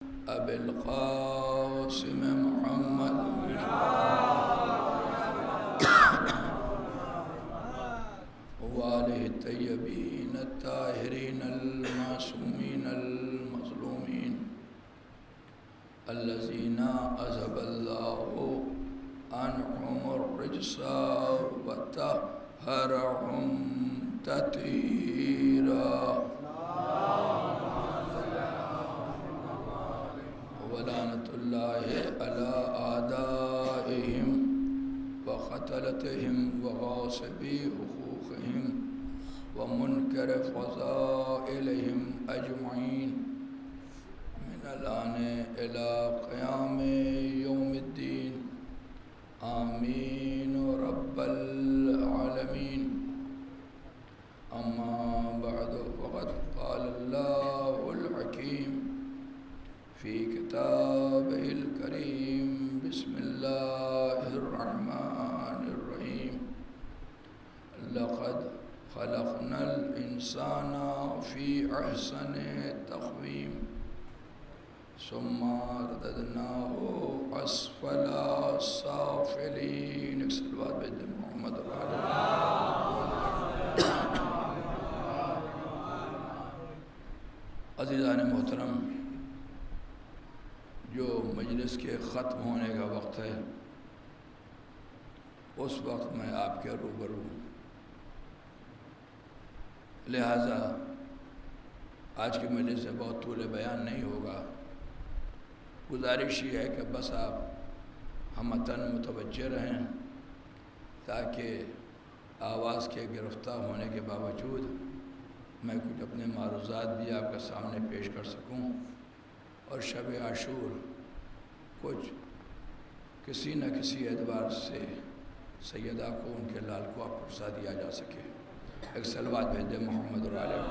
أبي القاسم محمد وآله الطيبين الطاهرين المعصومين المظلومين الذين أذهب الله عنهم الرجس وطهرهم تطهيرا ولعنة الله على أعدائهم وقتلتهم وغاصبي حقوقهم ومنكر فضائلهم أجمعين من الآن إلى قيام يوم الدين آمين رب العالمين. أما بعد فقد قال الله الحكيم في كتابه الكريم بسم الله الرحمن الرحيم لقد خلقنا الإنسان في أحسن تقويم ثم رددناه أسفل سافلين. صلوات بجد محمد عزیزان محترم، جو مجلس کے ختم ہونے کا وقت ہے اس وقت میں آپ کے روبرو ہوں، لہٰذا آج کی مجلس سے بہت طول بیان نہیں ہوگا. گزارش یہ ہے کہ بس آپ ہمتاً متوجہ رہیں تاکہ آواز کے گرفتار ہونے کے باوجود میں کچھ اپنے معروضات بھی آپ کے سامنے پیش کر سکوں اور شب عاشور کچھ کسی نہ کسی اعتبار سے سیدہ کو ان کے لال کو آپ پرسا دیا جا سکے. ایک صلوات بھیج دیں محمد علیہ.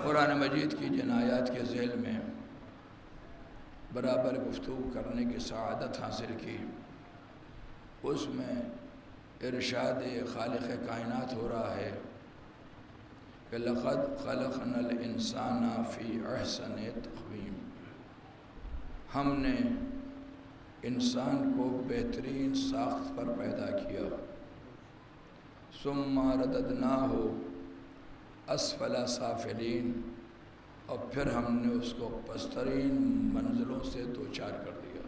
قرآن مجید کی جنایات کے ذیل میں برابر گفتگو کرنے کی سعادت حاصل کی. اس میں ارشاد خالق کائنات ہو رہا ہے کہ لقد خلقنا الانسان فی احسن تقویم، ہم نے انسان کو بہترین ساخت پر پیدا کیا. ثم رددناہ اسفل سافلین، اور پھر ہم نے اس کو پسترین منزلوں سے دوچار کر دیا.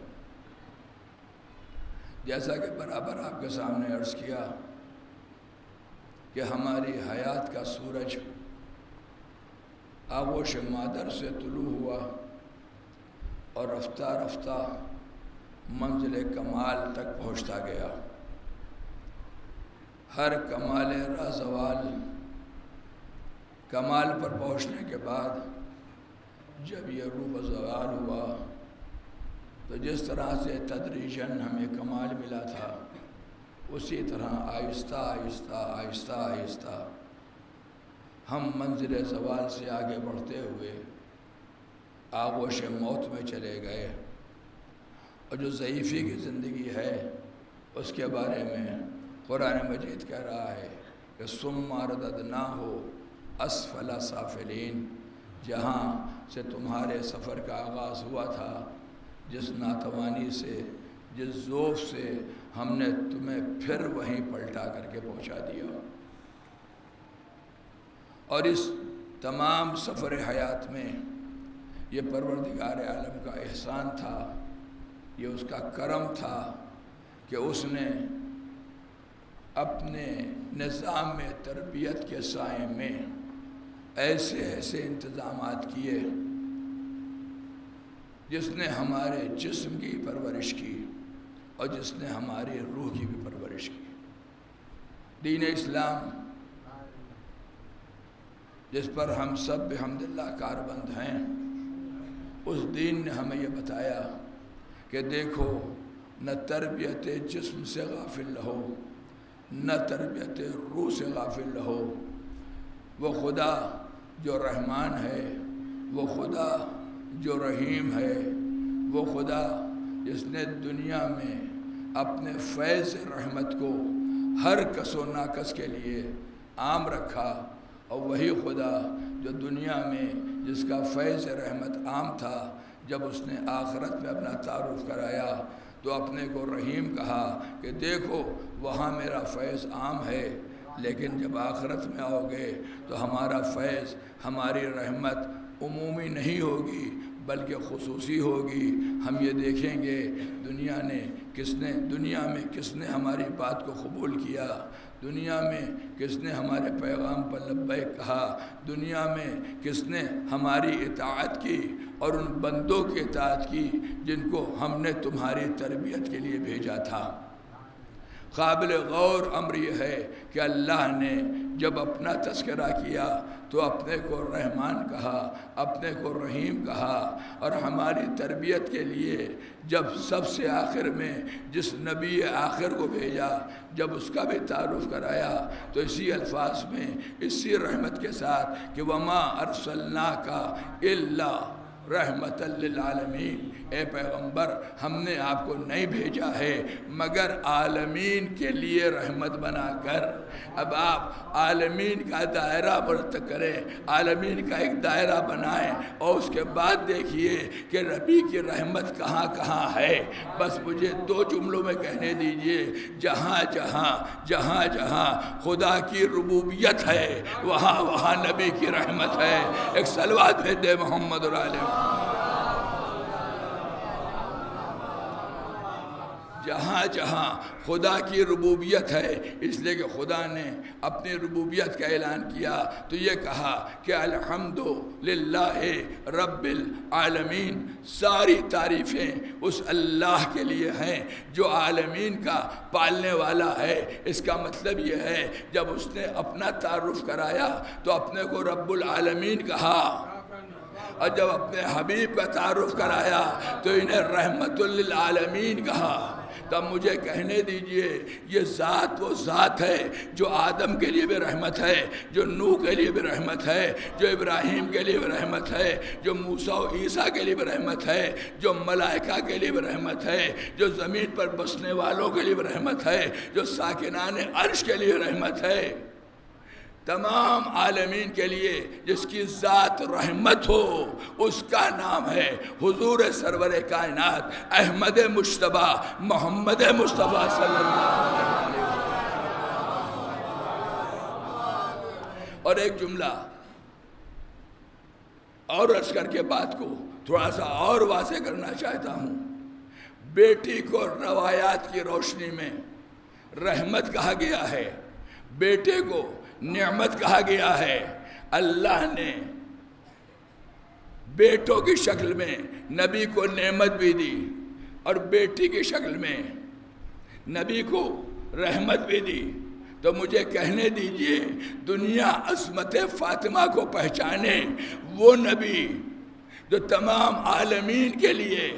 جیسا کہ برابر آپ کے سامنے عرض کیا کہ ہماری حیات کا سورج آغوش مادر سے طلوع ہوا اور رفتہ رفتہ منزل کمال تک پہنچتا گیا. ہر کمال رازوال کمال پر پہنچنے کے بعد جب یہ روح زوال ہوا تو جس طرح سے تدریجاً ہمیں کمال ملا تھا اسی طرح آہستہ آہستہ آہستہ آہستہ ہم منزل زوال سے آگے بڑھتے ہوئے آغوش موت میں چلے گئے. اور جو ضعیفی کی زندگی ہے اس کے بارے میں قرآن مجید کہہ رہا ہے کہ ثم رددناہ اسفل سافلین، جہاں سے تمہارے سفر کا آغاز ہوا تھا، جس ناتوانی سے، جس ذوف سے ہم نے تمہیں پھر وہیں پلٹا کر کے پہنچا دیا. اور اس تمام سفر حیات میں یہ پروردگار عالم کا احسان تھا، یہ اس کا کرم تھا کہ اس نے اپنے نظام تربیت کے سائے میں ایسے ایسے انتظامات کیے جس نے ہمارے جسم کی پرورش کی اور جس نے ہماری روح کی بھی پرورش کی. دین اسلام جس پر ہم سب بحمداللہ کاربند ہیں، اس دین نے ہمیں یہ بتایا کہ دیکھو، نہ تربیت جسم سے غافل رہو، نہ تربیت روح سے غافل رہو. وہ خدا جو رحمان ہے، وہ خدا جو رحیم ہے، وہ خدا جس نے دنیا میں اپنے فیض رحمت کو ہر کس و ناکس کے لیے عام رکھا، اور وہی خدا جو دنیا میں جس کا فیض رحمت عام تھا، جب اس نے آخرت میں اپنا تعارف کرایا تو اپنے کو رحیم کہا کہ دیکھو وہاں میرا فیض عام ہے، لیکن جب آخرت میں آؤ گے تو ہمارا فیض، ہماری رحمت عمومی نہیں ہوگی بلکہ خصوصی ہوگی۔ ہم یہ دیکھیں گے دنیا میں کس نے ہماری بات کو قبول کیا، دنیا میں کس نے ہمارے پیغام پر لبیک کہا، دنیا میں کس نے ہماری اطاعت کی اور ان بندوں کی اطاعت کی جن کو ہم نے تمہاری تربیت کے لیے بھیجا تھا۔ قابل غور امر یہ ہے کہ اللہ نے جب اپنا تذکرہ کیا تو اپنے کو رحمان کہا، اپنے کو رحیم کہا، اور ہماری تربیت کے لیے جب سب سے آخر میں جس نبی آخر کو بھیجا، جب اس کا بھی تعارف کرایا تو اسی الفاظ میں، اسی رحمت کے ساتھ کہ وَمَا أَرْسَلْنَاكَ إِلَّا رحمت للعالمین، اے پیغمبر ہم نے آپ کو نہیں بھیجا ہے مگر عالمین کے لیے رحمت بنا کر۔ اب آپ عالمین کا دائرہ مرتب کریں، عالمین کا ایک دائرہ بنائیں اور اس کے بعد دیکھیے کہ نبی کی رحمت کہاں کہاں ہے۔ بس مجھے 2 جملوں میں کہنے دیجئے، جہاں جہاں خدا کی ربوبیت ہے وہاں نبی کی رحمت ہے۔ ایک صلوات بھیج دے محمد علیہ۔ جہاں خدا کی ربوبیت ہے، اس لیے کہ خدا نے اپنی ربوبیت کا اعلان کیا تو یہ کہا کہ الحمدللہ رب العالمین، ساری تعریفیں اس اللہ کے لیے ہیں جو عالمین کا پالنے والا ہے۔ اس کا مطلب یہ ہے جب اس نے اپنا تعارف کرایا تو اپنے کو رب العالمین کہا، اور جب اپنے حبیب کا تعارف کرایا تو انہیں رحمت للعالمین کہا۔ تب مجھے کہنے دیجئے یہ ذات وہ ذات ہے جو آدم کے لیے بھی رحمت ہے، جو نوح کے لیے بھی رحمت ہے، جو ابراہیم کے لیے بھی رحمت ہے، جو موسیٰ و عیسیٰ کے لیے بھی رحمت ہے، جو ملائکہ کے لیے بھی رحمت ہے، جو زمین پر بسنے والوں کے لیے بھی رحمت ہے، جو ساکنان عرش کے لیے رحمت ہے۔ تمام عالمین کے لیے جس کی ذات رحمت ہو اس کا نام ہے حضور سرور کائنات احمد مجتبی محمد مصطفیٰ صلی اللہ علیہ وسلم۔ اور ایک جملہ اور عرض کر کے بات کو تھوڑا سا اور واضح کرنا چاہتا ہوں۔ بیٹی کو روایات کی روشنی میں رحمت کہا گیا ہے، بیٹے کو نعمت کہا گیا ہے۔ اللہ نے بیٹوں کی شکل میں نبی کو نعمت بھی دی اور بیٹی کی شکل میں نبی کو رحمت بھی دی۔ تو مجھے کہنے دیجئے دنیا عصمت فاطمہ کو پہچانے وہ نبی جو تمام عالمین کے لیے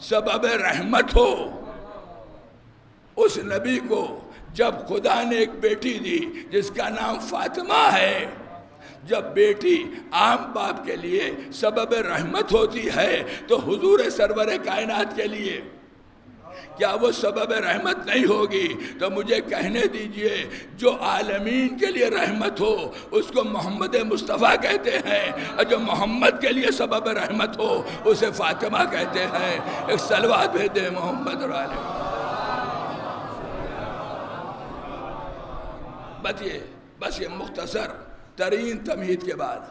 سبب رحمت ہو، اس نبی کو جب خدا نے ایک بیٹی دی جس کا نام فاطمہ ہے، جب بیٹی عام باپ کے لیے سبب رحمت ہوتی ہے تو حضور سرور کائنات کے لیے کیا وہ سبب رحمت نہیں ہوگی؟ تو مجھے کہنے دیجئے جو عالمین کے لیے رحمت ہو اس کو محمد مصطفیٰ کہتے ہیں، اور جو محمد کے لیے سبب رحمت ہو اسے فاطمہ کہتے ہیں۔ ایک صلوات بھیج دیں محمد علیہ۔ بس یہ مختصر ترین تمہید کے بعد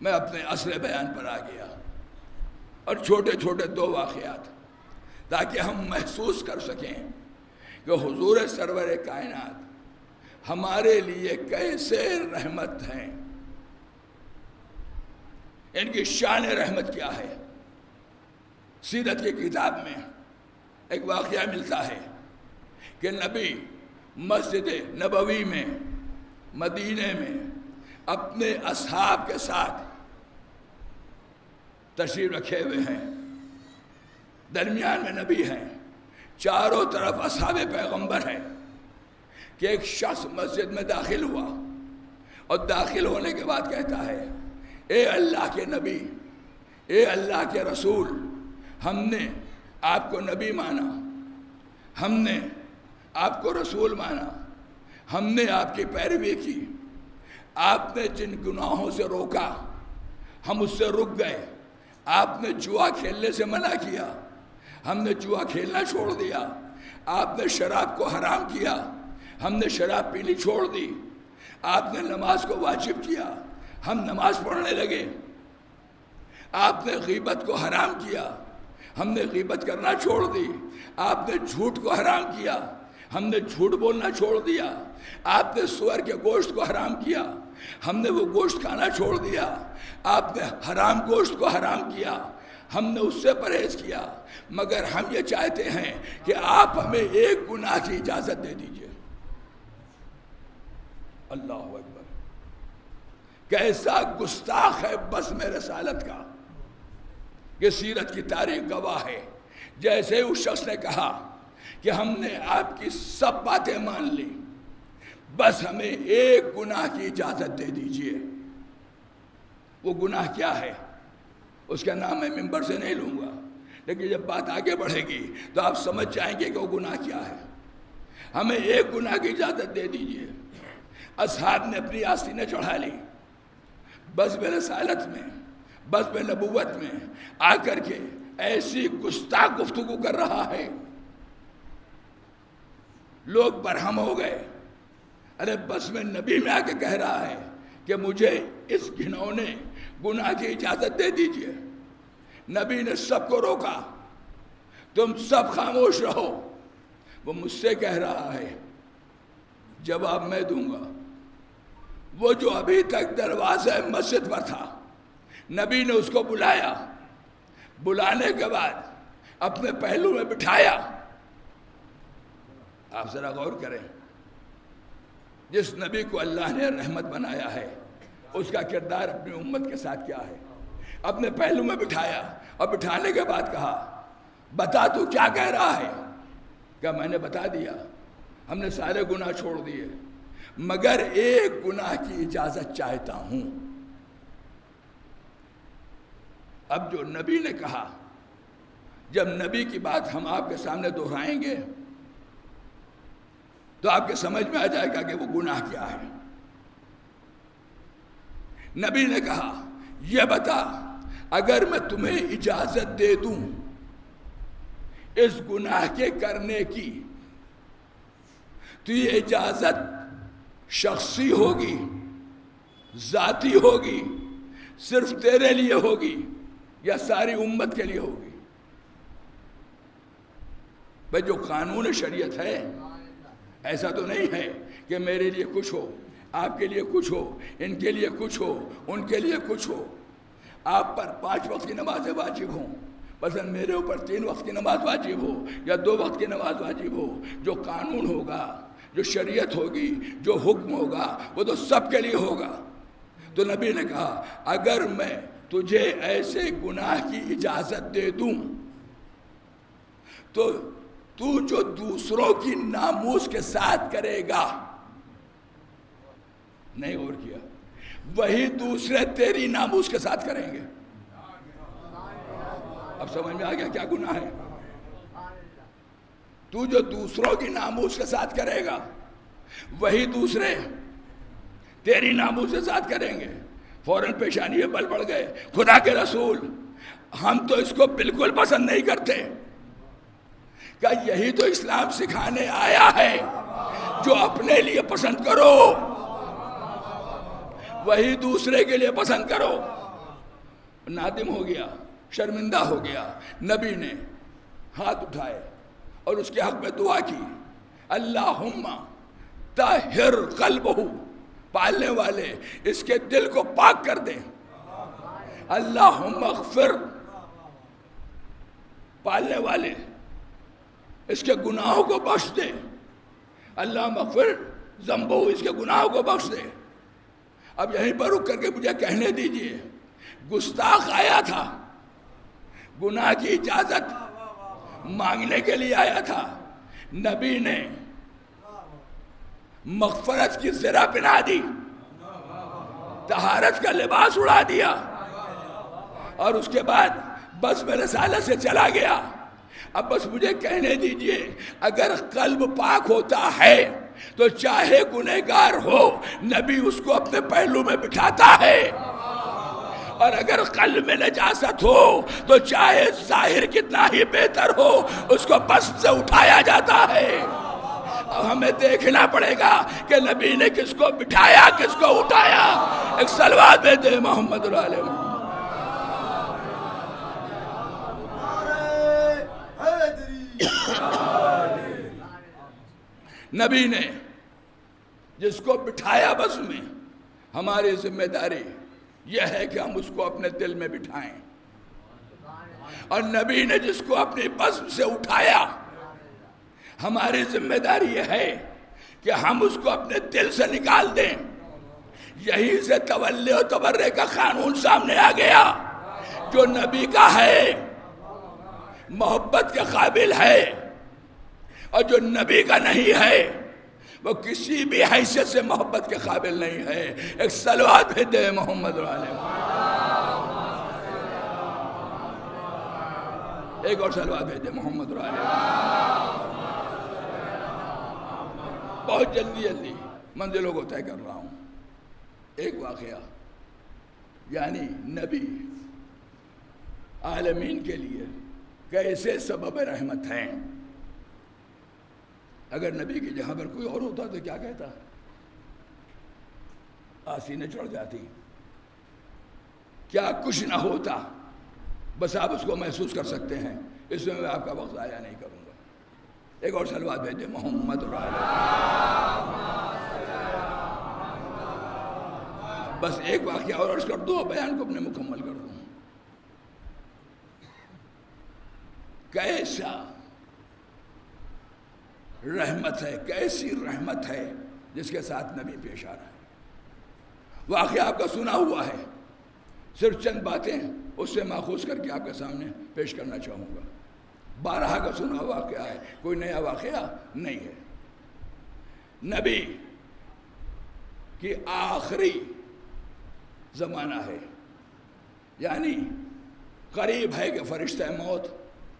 میں اپنے اصل بیان پر آ گیا، اور چھوٹے چھوٹے 2 واقعات تاکہ ہم محسوس کر سکیں کہ حضور سرور کائنات ہمارے لیے کیسے رحمت ہیں، ان کی شان رحمت کیا ہے۔ سیرت کی کتاب میں ایک واقعہ ملتا ہے کہ نبی مسجد نبوی میں مدینے میں اپنے اصحاب کے ساتھ تشریف رکھے ہوئے ہیں، درمیان میں نبی ہیں، چاروں طرف اصحاب پیغمبر ہیں، کہ ایک شخص مسجد میں داخل ہوا اور داخل ہونے کے بعد کہتا ہے اے اللہ کے نبی، اے اللہ کے رسول، ہم نے آپ کو نبی مانا، ہم نے آپ کو رسول مانا، ہم نے آپ کی پیروی کی، آپ نے جن گناہوں سے روکا ہم اس سے رک گئے. آپ نے جوا کھیلنے سے منع کیا, ہم نے جوا کھیلنا چھوڑ دیا. آپ نے شراب کو حرام کیا, ہم نے شراب پینی چھوڑ دی. آپ نے نماز کو واجب کیا, ہم نماز پڑھنے لگے. آپ نے غیبت کو حرام کیا, ہم نے غیبت کرنا چھوڑ دی. آپ نے جھوٹ کو حرام کیا, ہم نے جھوٹ بولنا چھوڑ دیا. آپ نے سور کے گوشت کو حرام کیا, ہم نے وہ گوشت کھانا چھوڑ دیا. آپ نے حرام گوشت کو حرام کیا, ہم نے اس سے پرہیز کیا. مگر ہم یہ چاہتے ہیں کہ آپ ہمیں ایک گناہ کی اجازت دے دیجئے. اللہ اکبر, کیسا گستاخ ہے بزم رسالت کا کہ سیرت کی تاریخ گواہ ہے. جیسے اس شخص نے کہا کہ ہم نے آپ کی سب باتیں مان لی, بس ہمیں ایک گناہ کی اجازت دے دیجئے. وہ گناہ کیا ہے اس کا نام میں ممبر سے نہیں لوں گا, لیکن جب بات آگے بڑھے گی تو آپ سمجھ جائیں گے کہ وہ گناہ کیا ہے. ہمیں ایک گناہ کی اجازت دے دیجئے. اصحاب نے اپنی آستینیں چڑھا لی, بزم رسالت میں, بزم نبوت میں آ کر کے ایسی گستاخ گفتگو کر رہا ہے. لوگ برہم ہو گئے. ارے بزم نبی میں آ کے کہہ رہا ہے کہ مجھے اس گھنونے گناہ کی اجازت دے دیجئے. نبی نے سب کو روکا, تم سب خاموش رہو. وہ مجھ سے کہہ رہا ہے, جواب میں دوں گا. وہ جو ابھی تک دروازہ مسجد پر تھا, نبی نے اس کو بلایا. بلانے کے بعد اپنے پہلو میں بٹھایا. آپ ذرا غور کریں, جس نبی کو اللہ نے رحمت بنایا ہے اس کا کردار اپنی امت کے ساتھ کیا ہے. اپنے پہلو میں بٹھایا اور بٹھانے کے بعد کہا, بتا تو کیا کہہ رہا ہے. کیا میں نے بتا دیا, ہم نے سارے گناہ چھوڑ دیے, مگر ایک گناہ کی اجازت چاہتا ہوں. اب جو نبی نے کہا, جب نبی کی بات ہم آپ کے سامنے دہرائیں گے تو آپ کے سمجھ میں آ جائے گا کہ وہ گناہ کیا ہے. نبی نے کہا, یہ بتا, اگر میں تمہیں اجازت دے دوں اس گناہ کے کرنے کی, تو یہ اجازت شخصی ہوگی, ذاتی ہوگی, صرف تیرے لیے ہوگی, یا ساری امت کے لیے ہوگی. بھئی جو قانون شریعت ہے ایسا تو نہیں ہے کہ میرے لیے کچھ ہو, آپ کے لیے کچھ ہو, ان کے لیے کچھ ہو, ان کے لیے کچھ ہو. آپ پر 5 وقت کی نمازیں واجب ہوں, مثلا میرے اوپر 3 وقت کی نماز واجب ہو یا 2 وقت کی نماز واجب ہو. جو قانون ہوگا, جو شریعت ہوگی, جو حکم ہوگا, وہ تو سب کے لیے ہوگا. تو نبی نے کہا, اگر میں تجھے ایسے گناہ کی اجازت دے دوں تو تو جو دوسروں کی ناموس کے ساتھ کرے گا, نہیں اور کیا, وہی دوسرے تیری ناموس کے ساتھ کریں گے. اب سمجھ میں آ گیا کیا گناہ ہے. تو جو دوسروں کی ناموس کے ساتھ کرے گا وہی دوسرے تیری ناموس کے ساتھ کریں گے. فوراً پیشانی میں بل پڑ گئے, خدا کے رسول ہم تو اس کو بالکل پسند نہیں کرتے. کہ یہی تو اسلام سکھانے آیا ہے, جو اپنے لیے پسند کرو وہی دوسرے کے لیے پسند کرو. نادم ہو گیا, شرمندہ ہو گیا. نبی نے ہاتھ اٹھائے اور اس کے حق میں دعا کی, اللہم طہر قلبہ, پالنے والے اس کے دل کو پاک کر دیں. اللہم اغفر, پالنے والے اس کے گناہوں کو بخش دے. اللہم اغفر ذنبہ, اس کے گناہوں کو بخش دے. اب یہیں پر رک کر کے مجھے کہنے دیجئے, گستاخ آیا تھا, گناہ کی اجازت مانگنے کے لیے آیا تھا. نبی نے مغفرت کی زرہ پہنا دی, طہارت کا لباس اڑا دیا, اور اس کے بعد بزم رسالت سے چلا گیا. اب بس مجھے کہنے دیجئے, اگر قلب پاک ہوتا ہے تو چاہے گنہگار ہو نبی اس کو اپنے پہلو میں بٹھاتا ہے، اور اگر قلب میں نجاست ہو تو چاہے ظاہر کتنا ہی بہتر ہو اس کو پس سے اٹھایا جاتا ہے۔ اب ہمیں دیکھنا پڑے گا کہ نبی نے کس کو بٹھایا کس کو اٹھایا۔ ایک صلوات بھیج دے محمد علیہ محمد۔ نبی نے جس کو بٹھایا بس میں، ہماری ذمہ داری یہ ہے کہ ہم اس کو اپنے دل میں بٹھائیں، اور نبی نے جس کو اپنی بزم سے اٹھایا ہماری ذمہ داری یہ ہے کہ ہم اس کو اپنے دل سے نکال دیں۔ یہی سے تولی و تبرے کا قانون سامنے آ گیا۔ جو نبی کا ہے محبت کے قابل ہے، اور جو نبی کا نہیں ہے وہ کسی بھی حیثیت سے محبت کے قابل نہیں ہے۔ ایک صلوات بھیج دے محمد علیہ۔ ایک اور صلوات بھیج دے محمد علیہ۔ بہت جلدی منزلوں کو طے کر رہا ہوں۔ ایک واقعہ، یعنی نبی عالمین کے لیے کیسے سبب رحمت ہیں۔ اگر نبی کی جگہ پر کوئی اور ہوتا تو کیا کہتا؟ آسینیں چڑھ جاتی، کیا کچھ نہ ہوتا۔ بس آپ اس کو محسوس کر سکتے ہیں، اس میں آپ کا وقت ضائع نہیں کروں گا۔ ایک اور صلوات بھیجے محمد بس ایک واقعہ اور عرض کر دو، بیان کو اپنے مکمل کر دوں۔ کیسا رحمت ہے، کیسی رحمت ہے جس کے ساتھ نبی پیش آ رہا ہے۔ واقعہ آپ کا سنا ہوا ہے، صرف چند باتیں اس سے ماخوذ کر کے آپ کے سامنے پیش کرنا چاہوں گا۔ 12 کا سنا ہوا واقعہ ہے، کوئی نیا واقعہ نہیں ہے۔ نبی کی آخری زمانہ ہے، یعنی قریب ہے کہ فرشتہ موت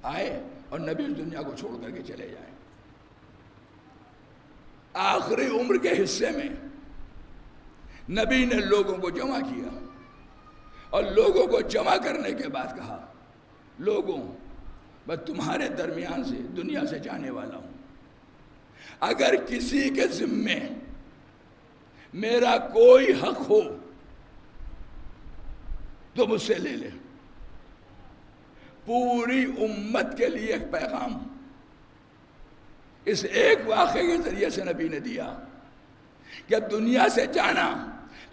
آئے اور نبی اس دنیا کو چھوڑ کر کے چلے جائیں۔ آخری عمر کے حصے میں نبی نے لوگوں کو جمع کیا، اور لوگوں کو جمع کرنے کے بعد کہا، لوگوں میں تمہارے درمیان سے دنیا سے جانے والا ہوں، اگر کسی کے ذمے میرا کوئی حق ہو تو مجھ سے لے لے۔ پوری امت کے لیے ایک پیغام اس ایک واقعے کے ذریعے سے نبی نے دیا کہ اب دنیا سے جانا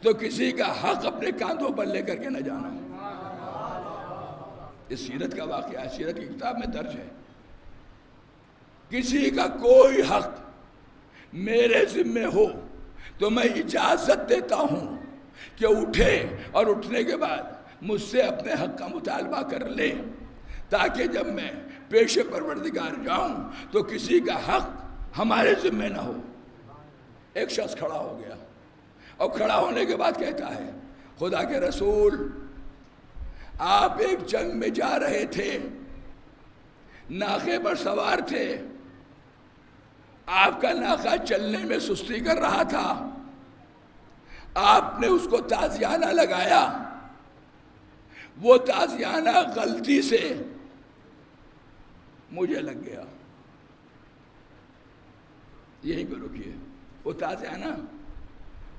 تو کسی کا حق اپنے کاندھوں پر لے کر کے نہ جانا۔ اس سیرت کا واقعہ ہے، سیرت کی کتاب میں درج ہے۔ کسی کا کوئی حق میرے ذمے ہو تو میں اجازت دیتا ہوں کہ اٹھے، اور اٹھنے کے بعد مجھ سے اپنے حق کا مطالبہ کر لے، تاکہ جب میں پیش پروردگار جاؤں تو کسی کا حق ہمارے ذمے نہ ہو۔ ایک شخص کھڑا ہو گیا، اور کھڑا ہونے کے بعد کہتا ہے، خدا کے رسول، آپ ایک جنگ میں جا رہے تھے، ناقے پر سوار تھے، آپ کا ناقہ چلنے میں سستی کر رہا تھا، آپ نے اس کو تازیانہ لگایا، وہ تازیانہ غلطی سے مجھے لگ گیا۔ یہیں پہ رکیے، وہ تازیانہ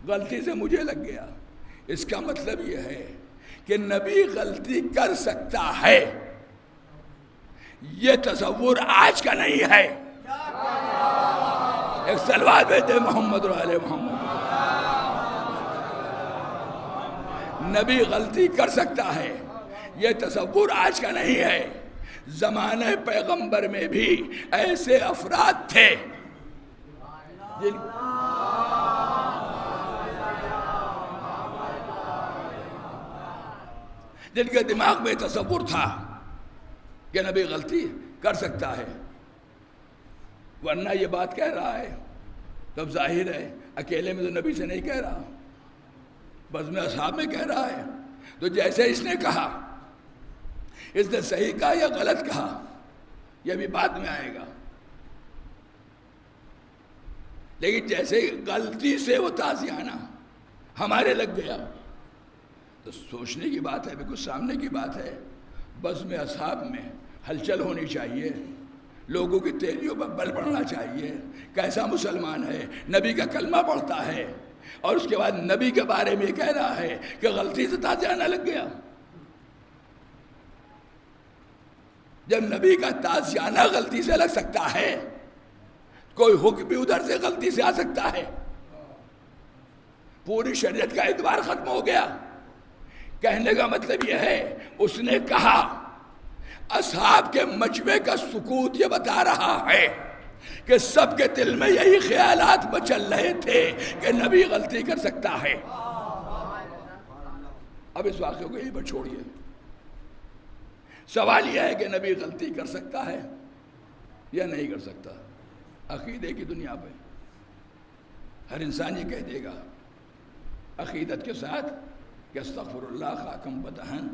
غلطی سے مجھے لگ گیا۔ اس کا مطلب یہ ہے کہ نبی غلطی کر سکتا ہے، یہ تصور آج کا نہیں ہے۔ ایک صلوات بھیجے محمد علیہ محمد۔ نبی غلطی کر سکتا ہے، یہ تصور آج کا نہیں ہے۔ زمانہ پیغمبر میں بھی ایسے افراد تھے جن کے دماغ میں تصور تھا کہ نبی غلطی کر سکتا ہے، ورنہ یہ بات کہہ رہا ہے تب ظاہر ہے اکیلے میں تو نبی سے نہیں کہہ رہا، بزم اصحاب میں کہہ رہا ہے۔ تو جیسے اس نے کہا، اس نے صحیح کہا یا غلط کہا، یہ بھی بعد میں آئے گا۔ لیکن جیسے غلطی سے وہ تازیانہ ہمارے لگ گیا تو سوچنے کی بات ہے، بالکل سامنے کی بات ہے. بزم اصحاب میں ہلچل ہونی چاہیے، لوگوں کی تیزیوں پر بل پڑنا چاہیے. کیسا مسلمان ہے، نبی کا کلمہ پڑھتا ہے اور اس کے بعد نبی کے بارے میں کہہ رہا ہے کہ غلطی سے تازیانہ لگ گیا. جب نبی کا تازیانہ غلطی سے لگ سکتا ہے، کوئی حکم بھی ادھر سے غلطی سے آ سکتا ہے. پوری شریعت کا اعتبار ختم ہو گیا. کہنے کا مطلب یہ ہے، اس نے کہا اصحاب کے مجمع کا سکوت یہ بتا رہا ہے کہ سب کے دل میں یہی خیالات مچل رہے تھے کہ نبی غلطی کر سکتا ہے. اب اس واقعے کو یہی پر چھوڑیے. سوال یہ ہے کہ نبی غلطی کر سکتا ہے یا نہیں کر سکتا. عقیدے کی دنیا پہ ہر انسان یہ کہہ دے گا عقیدت کے ساتھ کہ استغفر اللہ خاکم بدہن،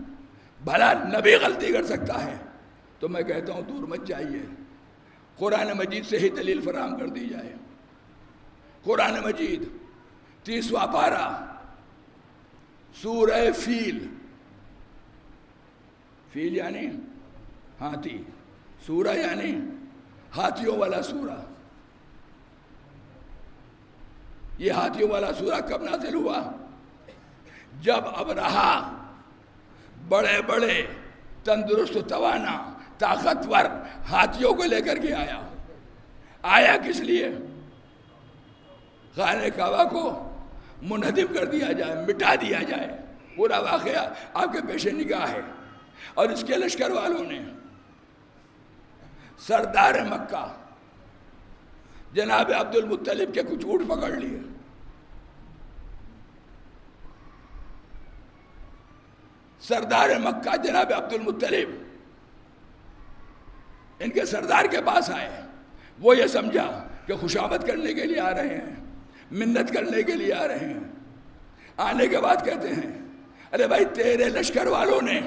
بھلا نبی غلطی کر سکتا ہے. تو میں کہتا ہوں دور مت جائیے، قرآن مجید سے ہی دلیل فراہم کر دی جائے. قرآن مجید 30واں پارہ سورہ فیل، فیل یعنی ہاتھی، سورہ یعنی ہاتھیوں والا سورہ. یہ ہاتھیوں والا سورہ کب نازل ہوا؟ جب ابرہا بڑے بڑے تندرست توانا طاقتور ہاتھیوں کو لے کر کے آیا کس لیے؟ خانہ کعبہ کو منہدم کر دیا جائے، مٹا دیا جائے. پورا واقعہ آپ کے پیش نگاہ ہے. اور اس کے لشکر والوں نے سردار مکہ جناب عبد المطلب کے کچھ اونٹ پکڑ لیے. سردار مکہ جناب عبد المطلب ان کے سردار کے پاس آئے. وہ یہ سمجھا کہ خوشامد کرنے کے لیے آ رہے ہیں، منت کرنے کے لیے آ رہے ہیں. آنے کے بعد کہتے ہیں ارے بھائی تیرے لشکر والوں نے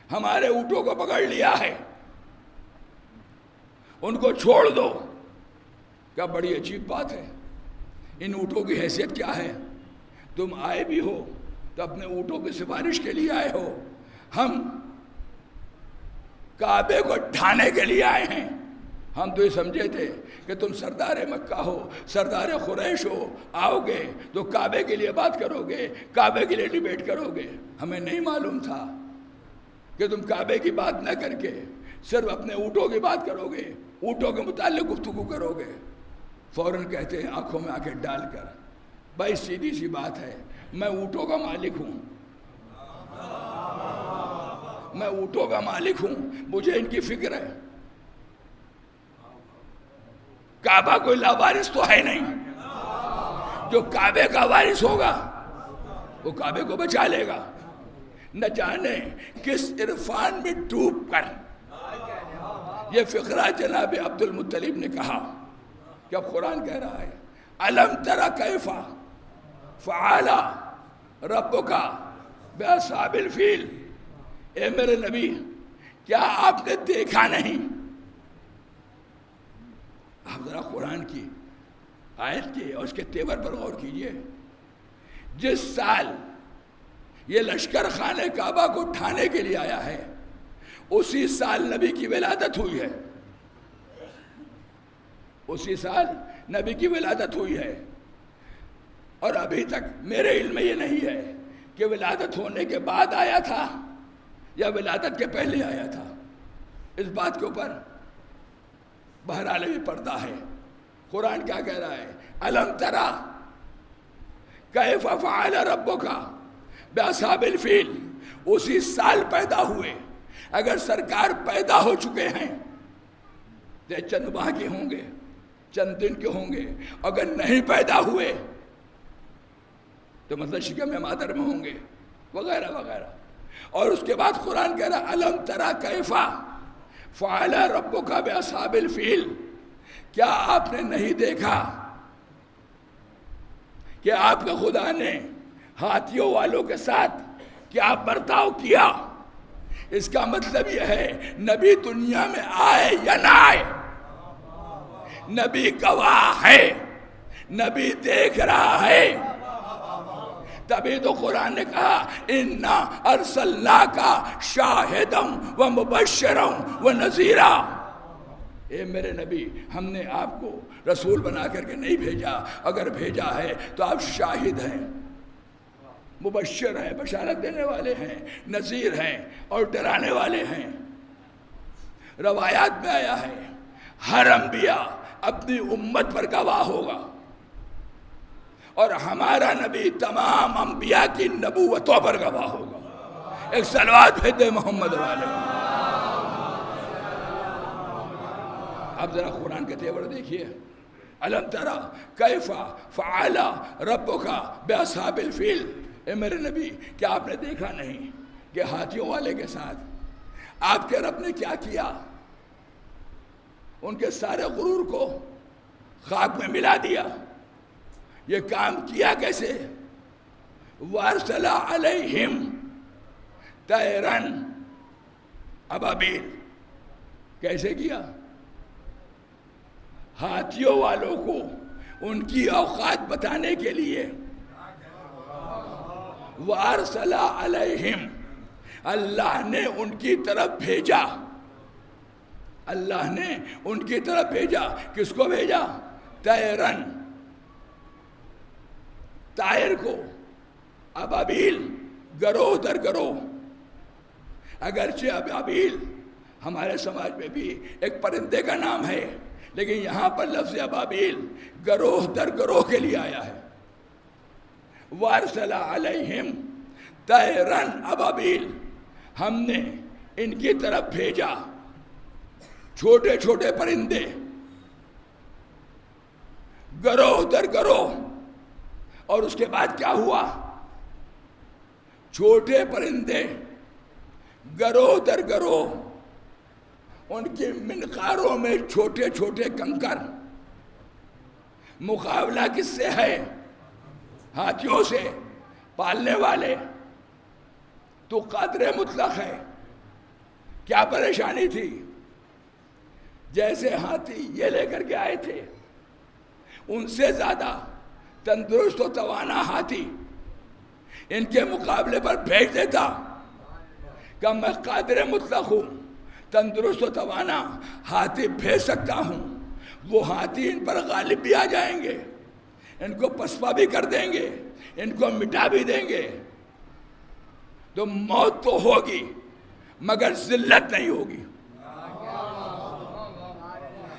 ہمارے اونٹوں کو پکڑ لیا ہے، ان کو چھوڑ دو. کیا بڑی عجیب بات ہے. ان اونٹوں کی حیثیت کیا ہے؟ تم آئے بھی ہو تو اپنے اونٹوں کی سفارش کے لیے آئے ہو، ہم کعبے کو ڈھانے کے لیے آئے ہیں. ہم تو یہ سمجھے تھے کہ تم سردار مکہ ہو، سردار قریش ہو، آؤ گے تو کعبے کے لیے بات کرو گے، کعبے کے لیے ڈیبیٹ کرو گے. ہمیں نہیں معلوم تھا کہ تم کعبے کی بات نہ کر کے صرف اپنے اونٹوں کی بات کرو گے، اونٹوں کے متعلق گفتگو کرو گے. فوراً کہتے ہیں آنکھوں میں آنکھیں ڈال کر بھائی سیدھی سی بات ہے، میں اونٹوں کا مالک ہوں، میں اونٹوں کا مالک ہوں، مجھے ان کی فکر ہے. کعبہ کوئی لاوارث تو ہے نہیں، جو کعبے کا وارث ہوگا وہ کعبے کو بچا لے گا. نہ جانے کس عرفان میں ڈوب کر یہ فقرہ جناب عبد المطلب نے کہا کہ اب قرآن کہہ رہا ہے الم تر کیف فعل ربک باصحاب الفیل. اے میرے نبی کیا آپ نے دیکھا نہیں؟ آپ ذرا قرآن کی آیت کے اور اس کے تیور پر غور کیجئے. جس سال یہ لشکر خانہ کعبہ کو ڈھانے کے لیے آیا ہے اسی سال نبی کی ولادت ہوئی ہے. اسی سال نبی کی ولادت ہوئی ہے. اور ابھی تک میرے علم میں یہ نہیں ہے کہ ولادت ہونے کے بعد آیا تھا یا ولادت کے پہلے آیا تھا. اس بات کے اوپر بہرحال بھی پردہ ہے. قرآن کیا کہہ رہا ہے؟ الم ترا کیف فعل ربک باصحاب الفیل. اسی سال پیدا ہوئے. اگر سرکار پیدا ہو چکے ہیں تو چند ماہ کے ہوں گے، چند دن کے ہوں گے. اگر نہیں پیدا ہوئے تو مطلب شکم مادر میں ہوں گے وغیرہ وغیرہ. اور اس کے بعد قرآن کہہ رہا الم ترا کیف فعل ربک باصحاب الفیل. کیا آپ نے نہیں دیکھا کہ آپ کے خدا نے ہاتھیوں والوں کے ساتھ کیا برتاؤ کیا؟ اس کا مطلب یہ ہے نبی دنیا میں آئے یا نہ آئے، نبی گواہ ہے، نبی دیکھ رہا ہے. تبھی تو قرآن نے کہا اِنَّا أَرْسَلْنَاكَ شَاهِدًا وَمُبَشِّرًا وَنَذِيرًا. اے میرے نبی، ہم نے آپ کو رسول بنا کر کے نہیں بھیجا، اگر بھیجا ہے تو آپ شاہد ہیں، مبشر ہیں، بشارت دینے والے ہیں، نذیر ہیں اور ڈرانے والے ہیں. روایات میں آیا ہے ہر انبیاء اپنی امت پر گواہ ہوگا، اور ہمارا نبی تمام انبیاء کی نبوتوں پر گواہ ہوگا. ایک صلوات بھیج دے محمد والے. اب ذرا قرآن کے تیور دیکھیے. الم تری کیف فعل ربک باصحاب الفیل. اے میرے نبی، کیا آپ نے دیکھا نہیں کہ ہاتھیوں والے کے ساتھ آپ کے رب نے کیا کیا؟ ان کے سارے غرور کو خاک میں ملا دیا. یہ کام کیا کیسے؟ وارسل علیہم طیرا ابابیل. کیسے کیا؟ ہاتھیوں والوں کو ان کی اوقات بتانے کے لیے وارسل علیہم، اللہ نے ان کی طرف بھیجا. اللہ نے ان کی طرف بھیجا. کس کو بھیجا؟ طیرن، طائر کو. ابابیل، گروہ در گروہ. اگرچہ ابابیل ہمارے سماج میں بھی ایک پرندے کا نام ہے، لیکن یہاں پر لفظ ابابیل گروہ در گروہ کے لیے آیا ہے. وارسل علیہم طیرن ابابیل، ہم نے ان کی طرف بھیجا چھوٹے چھوٹے پرندے گروہ در گروہ. اور اس کے بعد کیا ہوا؟ چھوٹے پرندے گروہ در گروہ، ان کے منقاروں میں چھوٹے چھوٹے کنکر. مقابلہ کس سے ہے؟ ہاتھیوں سے. پالنے والے تو قادر مطلق ہے. کیا پریشانی تھی؟ جیسے ہاتھی یہ لے کر کے آئے تھے، ان سے زیادہ تندرست و توانا ہاتھی ان کے مقابلے پر بھیج دیتا کہ میں قادر مطلق ہوں، تندرست و توانا ہاتھی بھیج سکتا ہوں. وہ ہاتھی ان پر غالب بھی آ جائیں گے، ان کو پسپا بھی کر دیں گے، ان کو مٹا بھی دیں گے. تو موت تو ہوگی مگر ذلت نہیں ہوگی.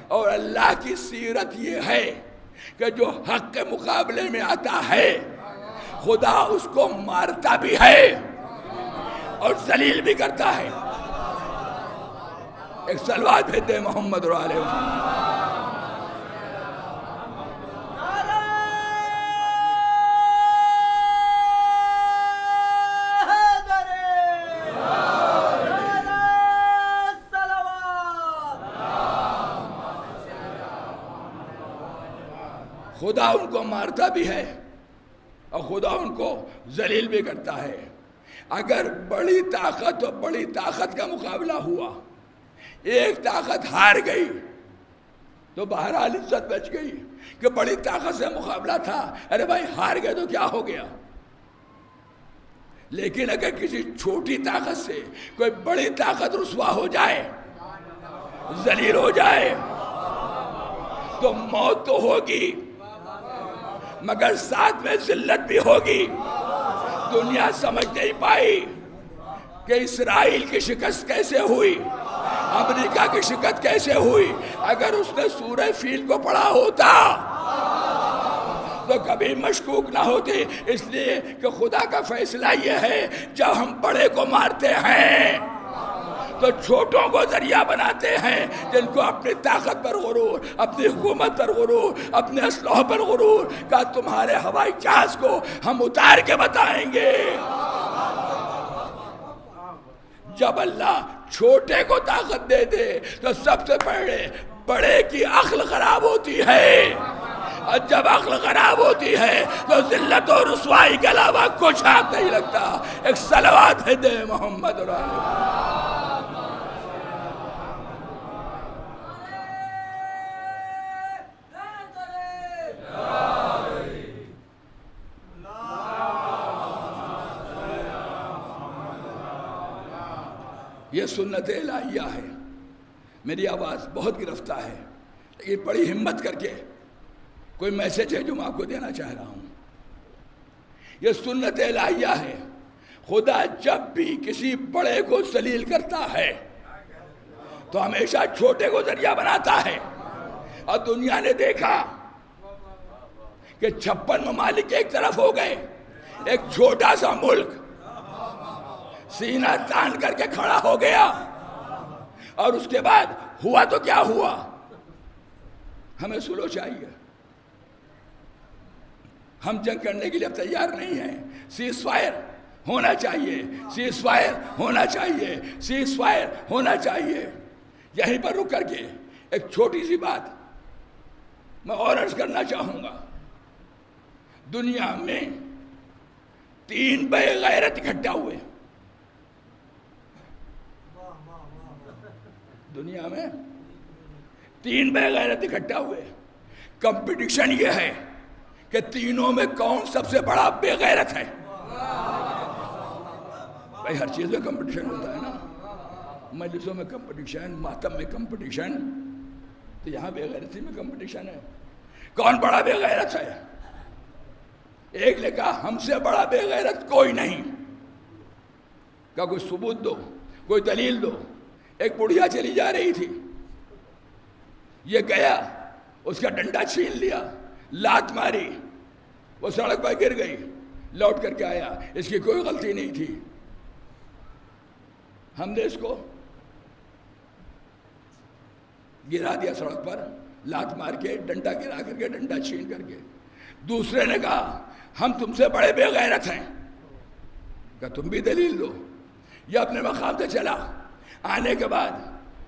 اور اللہ کی سیرت یہ ہے کہ جو حق کے مقابلے میں آتا ہے خدا اس کو مارتا بھی ہے اور ذلیل بھی کرتا ہے. ایک صلوات بھیج دے محمد علیہ وسلم. خدا ان کو مارتا بھی ہے اور خدا ان کو ذلیل بھی کرتا ہے. اگر بڑی طاقت اور بڑی طاقت کا مقابلہ ہوا، ایک طاقت ہار گئی تو بہرحال عزت بچ گئی کہ بڑی طاقت سے مقابلہ تھا. ارے بھائی ہار گئے تو کیا ہو گیا؟ لیکن اگر کسی چھوٹی طاقت سے کوئی بڑی طاقت رسوا ہو جائے، ذلیل ہو جائے، تو موت تو ہوگی مگر ساتھ میں ذلت بھی ہوگی. دنیا سمجھ نہیں پائی کہ اسرائیل کی شکست کیسے ہوئی، امریکہ کی شکست کیسے ہوئی. اگر اس نے سورہ فیل کو پڑھا ہوتا تو کبھی مشکوک نہ ہوتی. اس لیے کہ خدا کا فیصلہ یہ ہے جب ہم بڑے کو مارتے ہیں تو چھوٹوں کو ذریعہ بناتے ہیں جن کو اپنی طاقت پر غرور، اپنی حکومت پر غرور، اپنے اسلحہ پر غرور کا تمہارے ہوائی جہاز کو ہم اتار کے بتائیں گے. جب اللہ چھوٹے کو طاقت دے دے تو سب سے پہلے بڑے کی عقل خراب ہوتی ہے، اور جب عقل خراب ہوتی ہے تو ذلت و رسوائی کے علاوہ کچھ ہاتھ نہیں لگتا. ایک صلوات ہے دے محمد علیہ. یہ سنت الہیہ ہے. میری آواز بہت گرفتہ ہے لیکن بڑی ہمت کر کے کوئی میسج ہے جو میں آپ کو دینا چاہ رہا ہوں. یہ سنت الہیہ ہے. خدا جب بھی کسی بڑے کو ذلیل کرتا ہے تو ہمیشہ چھوٹے کو ذریعہ بناتا ہے. اور دنیا نے دیکھا کہ 56 ممالک ایک طرف ہو گئے, ایک چھوٹا سا ملک سینہ تان کر کے کھڑا ہو گیا. اور اس کے بعد ہوا تو کیا ہوا؟ ہمیں سلو چاہیے. ہم جنگ کرنے کے لیے اب تیار نہیں ہیں. سیز فائر ہونا چاہیے, سیز فائر ہونا چاہیے, سیز فائر ہونا چاہیے. یہیں پر رک کر کے ایک چھوٹی سی بات میں اور عرض کرنا چاہوں گا. دنیا میں 3 بے غیرت اکٹھا ہوئے. دنیا میں 3 بے غیرت اکٹھا ہوئے. کمپٹیشن یہ ہے کہ تینوں میں کون سب سے بڑا بے غیرت ہے. بھائی ہر چیز میں کمپٹیشن ہوتا ہے نا, مجلسوں میں کمپٹیشن, ماتم میں کمپٹیشن, تو یہاں بے غیرتی میں کمپٹیشن ہے. کون بڑا بے غیرت ہے؟ ایک نے کہا ہم سے بڑا بے غیرت کوئی نہیں. کہا کوئی ثبوت دو, کوئی دلیل دو. ایک بڑھیا چلی جا رہی تھی, یہ گیا, اس کا ڈنڈا چھین لیا, لات ماری, وہ سڑک پر گر گئی, لوٹ کر کے آیا, اس کی کوئی غلطی نہیں تھی. ہم نے اس کو گرا دیا سڑک پر, لات مار کے, ڈنڈا گرا کر کے, ڈنڈا چھین کر کے. دوسرے نے کہا ہم تم سے بڑے بے غیرت ہیں. کہ تم بھی دلیل دو. یہ اپنے مقام سے چلا. آنے کے بعد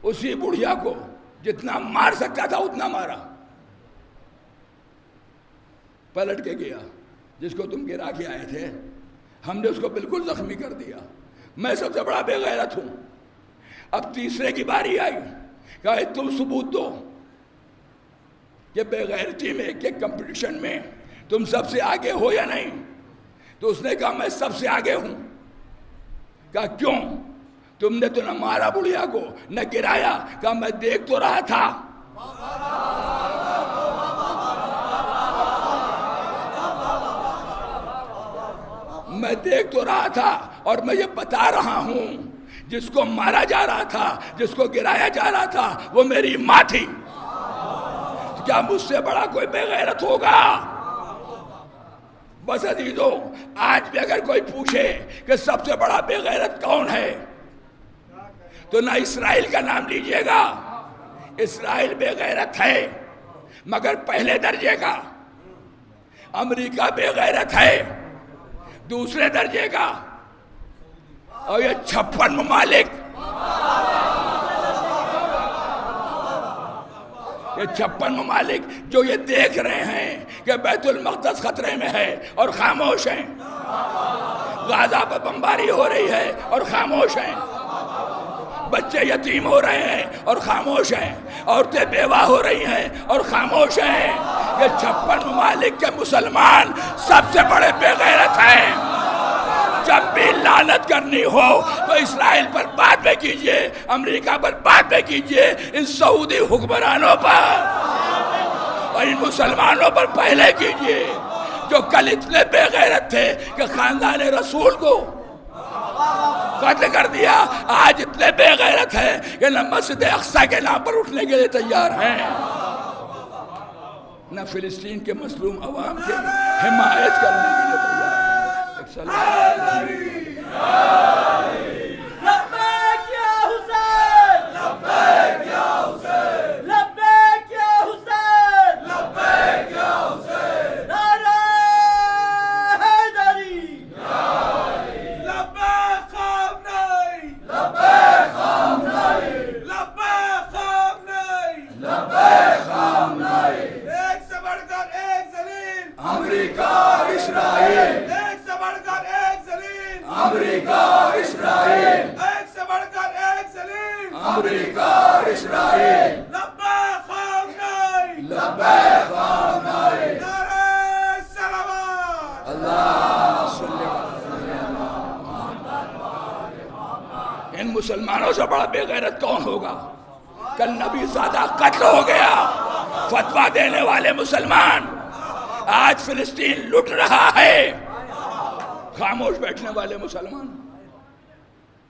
اسی بڑھیا کو جتنا مار سکتا تھا اتنا مارا. پلٹ کے گیا, جس کو تم گرا کے آئے تھے ہم نے اس کو بالکل زخمی کر دیا. میں سب سے بڑا بے غیرت ہوں. اب تیسرے کی باری آئی, کہا تم ثبوت دو کہ بے غیرتی میں کہ کمپٹیشن میں تم سب سے آگے ہو یا نہیں. تو اس نے کہا میں سب سے آگے ہوں. کہا کیوں؟ تم نے تو نہ مارا بڑھیا کو, نہ گرایا. کہا میں دیکھ تو رہا تھا. میں دیکھ تو رہا تھا اور میں یہ بتا رہا ہوں, جس کو مارا جا رہا تھا, جس کو گرایا جا رہا تھا, وہ میری ماں تھی. کیا مجھ سے بڑا کوئی بے غیرت ہوگا؟ بس عزیزو, آج بھی اگر کوئی پوچھے کہ سب سے بڑا بے غیرت کون ہے تو نہ اسرائیل کا نام لیجئے گا. اسرائیل بے غیرت ہے مگر پہلے درجے کا. امریکہ بے غیرت ہے دوسرے درجے کا. اور یہ 56 ممالک, یہ 56 ممالک جو یہ دیکھ رہے ہیں کہ بیت المقدس خطرے میں ہے اور خاموش ہیں. غازہ پر بمباری ہو رہی ہے اور خاموش ہیں. بچے یتیم ہو رہے ہیں اور خاموش ہیں. عورتیں بیوہ ہو رہی ہیں اور خاموش ہیں. یہ 56 ممالک کے مسلمان سب سے بڑے بے غیرت ہیں. جب بھی لعنت کرنی ہو تو اسرائیل پر بعد میں کیجئے, امریکہ پر بعد میں کیجئے, ان سعودی حکمرانوں پر اور ان مسلمانوں پر پہلے کیجئے جو کل اتنے بے غیرت تھے کہ خاندان رسول کو قتل کر دیا. آج اتنے بے غیرت ہے کہ نہ مسجد اقصی کے نام پر اٹھنے کے لیے تیار ہیں, نہ فلسطین کے مظلوم عوام کی حمایت کرنے کے لیے تیار ہیں. لبیک یا حسین, لبیک یا حسین, لبیک یا حسین, لبیک یا حسین. نعرہ حیدری, لبیک خامنئی, لبیک خامنئی, لبیک خامنئی, لبیک خامنئی. ایک سے بڑھ کر ایک ذلیل امریکہ اسرائیل, امریکہ اسرائیل, ایک سے بڑھ کر ایک ذلیل امریکہ اسرائیل. لبیک خامنئی, لبیک خامنئی. نعرہ صلوات. اللہ صلی اللہ ان مسلمانوں سے بڑا بے غیرت کون ہوگا؟ کل نبی زادہ قتل ہو گیا، فتویٰ دینے والے مسلمان، آج فلسطین لٹ رہا ہے، خاموش بیٹھنے والے مسلمان۔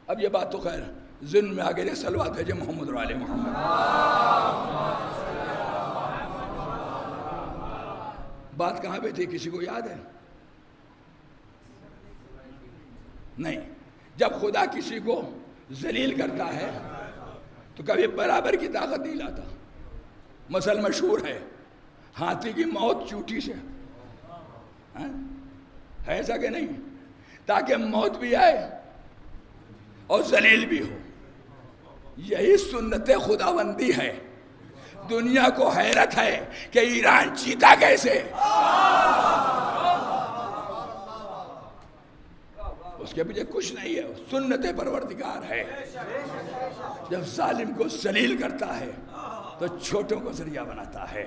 اب یہ بات تو خیر ذہن میں آگے صلوات بھیجے محمد و آل محمد۔ بات کہاں پہ تھی، کسی کو یاد ہے؟ نہیں، جب خدا کسی کو ذلیل کرتا ہے تو کبھی برابر کی طاقت نہیں لاتا۔ مثل مشہور ہے، ہاتھی کی موت چوٹی سے، ہے ایسا کہ نہیں؟ تاکہ موت بھی آئے اور ذلیل بھی ہو۔ یہی سنت خداوندی ہے۔ دنیا کو حیرت ہے کہ ایران جیتا کیسے۔ اس کے پیچھے کچھ نہیں ہے، سنت پروردگار ہے۔ جب ظالم کو ذلیل کرتا ہے تو چھوٹوں کو ذریعہ بناتا ہے۔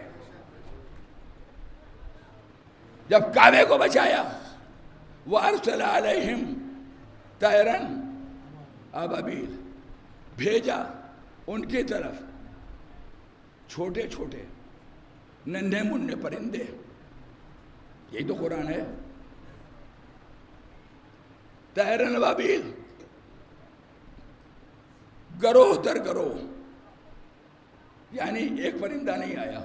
جب کعبے کو بچایا، وَأَرْسَلَ عَلَيْهِمْ طَيْرًا أَبَابِيلَ، بھیجا ان کی طرف چھوٹے چھوٹے ننھے منھے پرندے۔ یہی تو قرآن ہے، طَيْرًا أَبَابِيلَ، گروہ در گروہ، یعنی ایک پرندہ نہیں آیا،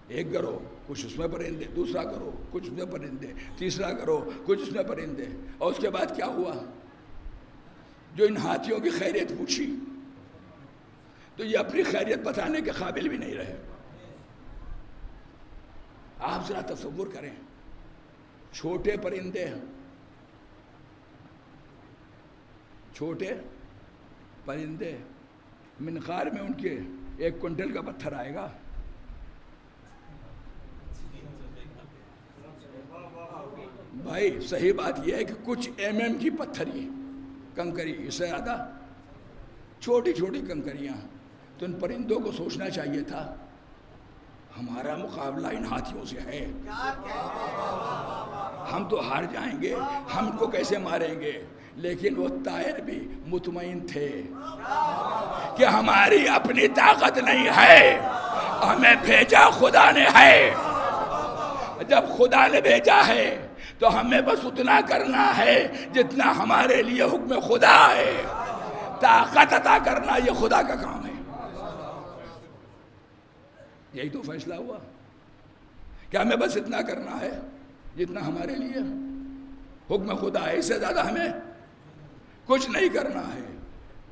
ایک گروہ، کچھ اس میں پرندے، دوسرا گروہ کچھ اس میں پرندے، تیسرا گروہ کچھ اس میں پرندے۔ اور اس کے بعد کیا ہوا؟ جو ان ہاتھیوں کی خیریت پوچھی تو یہ اپنی خیریت بتانے کے قابل بھی نہیں رہے۔ آپ ذرا تصور کریں، چھوٹے پرندے، چھوٹے پرندے، منقار میں ان کے 1 کنٹل کا پتھر آئے گا۔ بھائی صحیح بات یہ ہے کہ کچھ MM کی پتھری کنکری، اس سے زیادہ چھوٹی چھوٹی کنکریاں۔ تو ان پرندوں کو سوچنا چاہیے تھا ہمارا مقابلہ ان ہاتھیوں سے ہے، ہم تو ہار جائیں گے، ہم کو کیسے ماریں گے؟ لیکن وہ طائر بھی مطمئن تھے کہ ہماری اپنی طاقت نہیں ہے، ہمیں بھیجا خدا نے ہے۔ جب خدا نے بھیجا ہے تو ہمیں بس اتنا کرنا ہے جتنا ہمارے لیے حکم خدا ہے۔ طاقت عطا کرنا یہ خدا کا کام ہے۔ یہی تو فیصلہ ہوا کہ ہمیں بس اتنا کرنا ہے جتنا ہمارے لیے حکم خدا ہے، اس سے زیادہ ہمیں کچھ نہیں کرنا ہے۔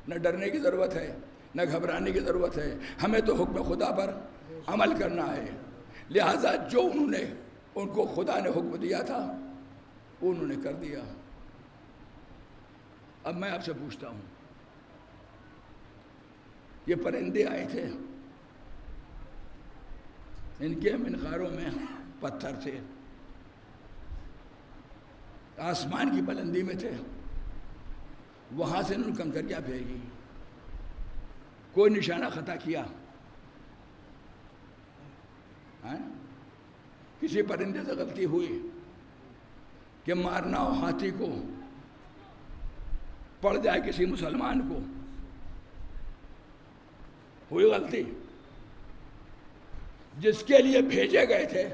نہ ڈرنے کی ضرورت ہے، نہ گھبرانے کی ضرورت ہے، ہمیں تو حکم خدا پر عمل کرنا ہے۔ لہٰذا جو انہوں نے ان کو خدا نے حکم دیا تھا انہوں نے کر دیا۔ اب میں آپ سے پوچھتا ہوں، یہ پرندے آئے تھے، ان کے منقاروں میں پتھر تھے، آسمان کی بلندی میں تھے، وہاں سے انہوں نے کنکریاں پھینکی، کوئی نشانہ خطا کیا؟ کسی پرندے سے غلطی ہوئی کہ مارنا ہو ہاتھی کو، پڑ جائے کسی مسلمان کو، ہوئی غلطی؟ جس کے لیے بھیجے گئے تھے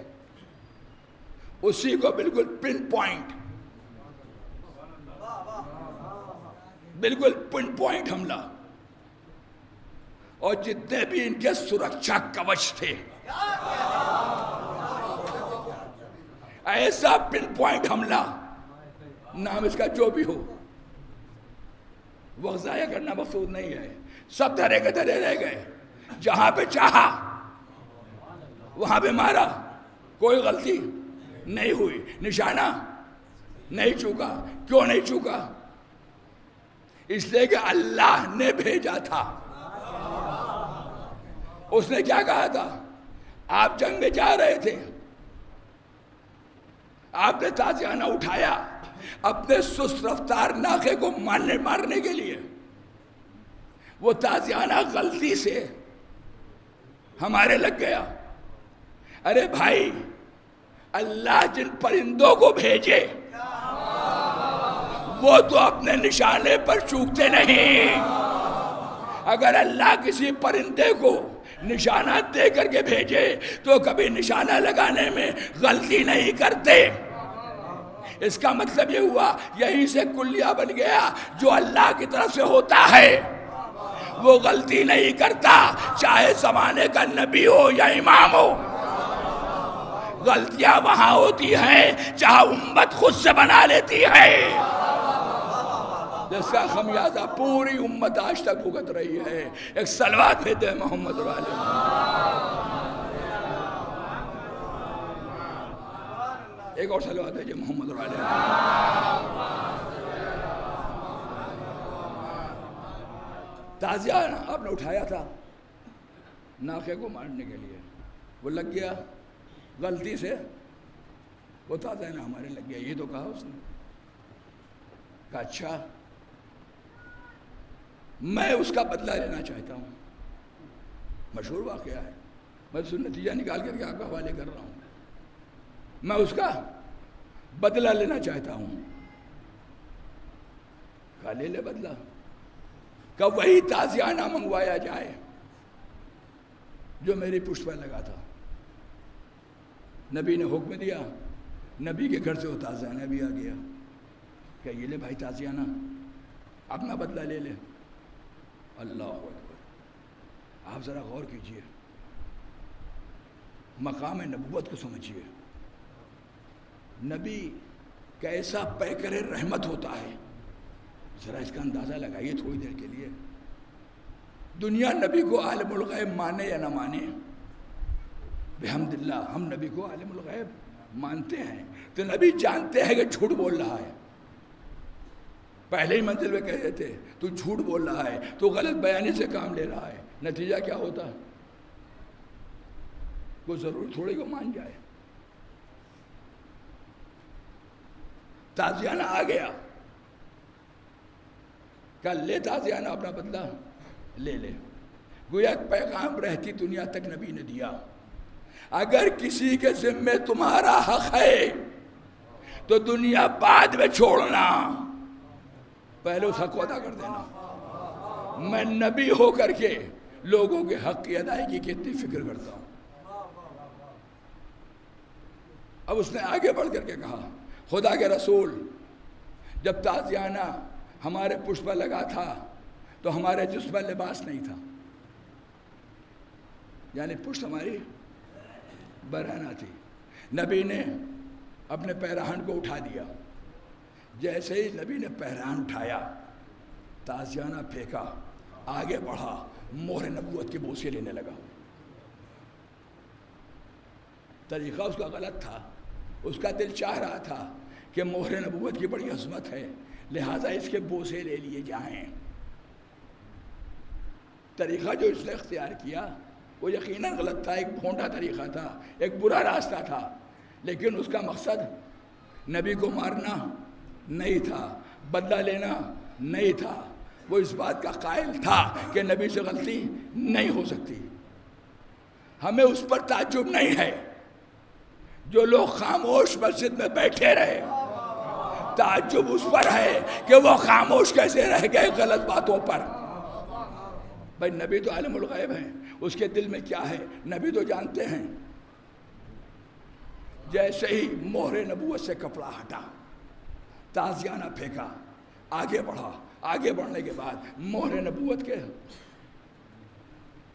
اسی کو بالکل پن پوائنٹ، بالکل پن پوائنٹ حملہ، اور جتنے بھی ان کے سرکشا کوچ تھے، ایسا پن پوائنٹ حملہ، نام اس کا جو بھی ہو، وقت ضائع کرنا مقصود نہیں ہے، سب دھرے کے دھرے رہ گئے، جہاں پہ چاہا وہاں پہ مارا، کوئی غلطی نہیں ہوئی، نشانہ نہیں چوکا۔ کیوں نہیں چوکا؟ اس لیے کہ اللہ نے بھیجا تھا۔ اس نے کیا کہا تھا؟ آپ جنگ میں جا رہے تھے، آپ نے تازیانہ اٹھایا اپنے سست رفتار ناقے کو مارنے کے لیے، وہ تازیانہ غلطی سے ہمارے لگ گیا۔ ارے بھائی، اللہ جن پرندوں کو بھیجے وہ تو اپنے نشانے پر چوکتے نہیں. اگر اللہ کسی پرندے کو نشانہ دے کر کے بھیجے تو کبھی نشانہ لگانے میں غلطی نہیں کرتے. اس کا مطلب یہ ہوا یہیں سے کلیہ بن گیا جو اللہ کی طرف سے ہوتا ہے وہ غلطی نہیں کرتا، چاہے زمانے کا نبی ہو یا امام ہو. غلطیاں وہاں ہوتی ہیں جہاں امت خود سے بنا لیتی ہے، جس کا خمیازہ پوری امت آج تک بھگت رہی ہے. ایک صلوات بھیجتے ہیں محمد علیہ. ایک اور صلوات بھیجے محمد علیہ. تازیہ آپ نے اٹھایا تھا ناقے کو مارنے کے لیے، وہ لگ گیا غلطی سے، وہ تازیہ نا ہمارے لگ گیا. یہ تو کہا اس نے، کہا اچھا میں اس کا بدلہ لینا چاہتا ہوں. مشہور واقعہ ہے، میں اس نتیجہ نکال کر کے آپ کا حوالے کر رہا ہوں. میں اس کا بدلہ لینا چاہتا ہوں. کہا لے لے بدلہ. کہ وہی تازیانہ منگوایا جائے جو میری پشت پر لگا تھا. نبی نے حکم دیا، نبی کے گھر سے وہ تازیانہ بھی آ گیا. کہ یہ لے بھائی تازیانہ، اپنا بدلہ لے لے. اللہ اکبر. آپ ذرا غور کیجئے، مقام نبوت کو سمجھیے. نبی کیسا پیکر رحمت ہوتا ہے، ذرا اس کا اندازہ لگائیے تھوڑی دیر کے لیے. دنیا نبی کو عالم الغیب مانے یا نہ مانے، بحمداللہ ہم نبی کو عالم الغیب مانتے ہیں. تو نبی جانتے ہیں کہ جھوٹ بول رہا ہے. پہلے ہی منزل میں کہہ دیتے تو جھوٹ بول رہا ہے، تو غلط بیانی سے کام لے رہا ہے. نتیجہ کیا ہوتا؟ وہ ضرور تھوڑے کو مان جائے. تازیانہ آ گیا، کہ لے تازیانہ اپنا بدلہ لے لے. گویا پیغام رہتی دنیا تک نبی نے دیا. اگر کسی کے ذمے تمہارا حق ہے تو دنیا بعد میں چھوڑنا، پہلے اس حق کو ادا کر دینا. میں نبی ہو کر کے لوگوں کے حق کی ادائیگی کی اتنی فکر کرتا ہوں. اب اس نے آگے بڑھ کر کے کہا، خدا کے رسول جب تازیانہ ہمارے پشت پر لگا تھا تو ہمارے جسم پر لباس نہیں تھا، یعنی پشت ہماری برہنہ تھی. نبی نے اپنے پیراہن کو اٹھا دیا. جیسے ہی نبی نے پیراہن اٹھایا، تازیانہ پھینکا، آگے بڑھا، مہر نبوت کی بوسے لینے لگا. طریقہ اس کا غلط تھا. اس کا دل چاہ رہا تھا کہ مہر نبوت کی بڑی عظمت ہے، لہٰذا اس کے بوسے لے لیے جائیں. طریقہ جو اس نے اختیار کیا وہ یقیناً غلط تھا، ایک بھونڈا طریقہ تھا، ایک برا راستہ تھا. لیکن اس کا مقصد نبی کو مارنا نہیں تھا، بدلہ لینا نہیں تھا. وہ اس بات کا قائل تھا کہ نبی سے غلطی نہیں ہو سکتی. ہمیں اس پر تعجب نہیں ہے جو لوگ خاموش مسجد میں بیٹھے رہے، تعجب اس پر ہے کہ وہ خاموش کیسے رہ گئے غلط باتوں پر. بھائی نبی تو عالم الغیب ہیں، اس کے دل میں کیا ہے نبی تو جانتے ہیں. جیسے ہی مہر نبوت سے کپڑا ہٹا، تازیانہ پھینکا، آگے بڑھا. آگے بڑھنے کے بعد مہر نبوت کے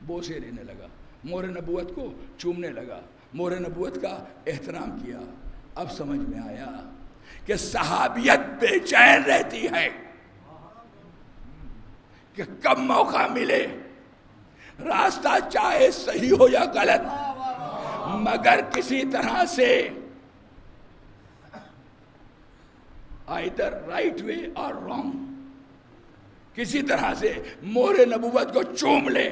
بوسے لینے لگا، مہر نبوت کو چومنے لگا، مہر نبوت کا احترام کیا. اب سمجھ میں آیا کہ صحابیت بے چین رہتی ہے کہ کب موقع ملے، راستہ چاہے صحیح ہو یا غلط، مگر کسی طرح سے either right way or wrong، کسی طرح سے مہر نبوت کو چوم لے.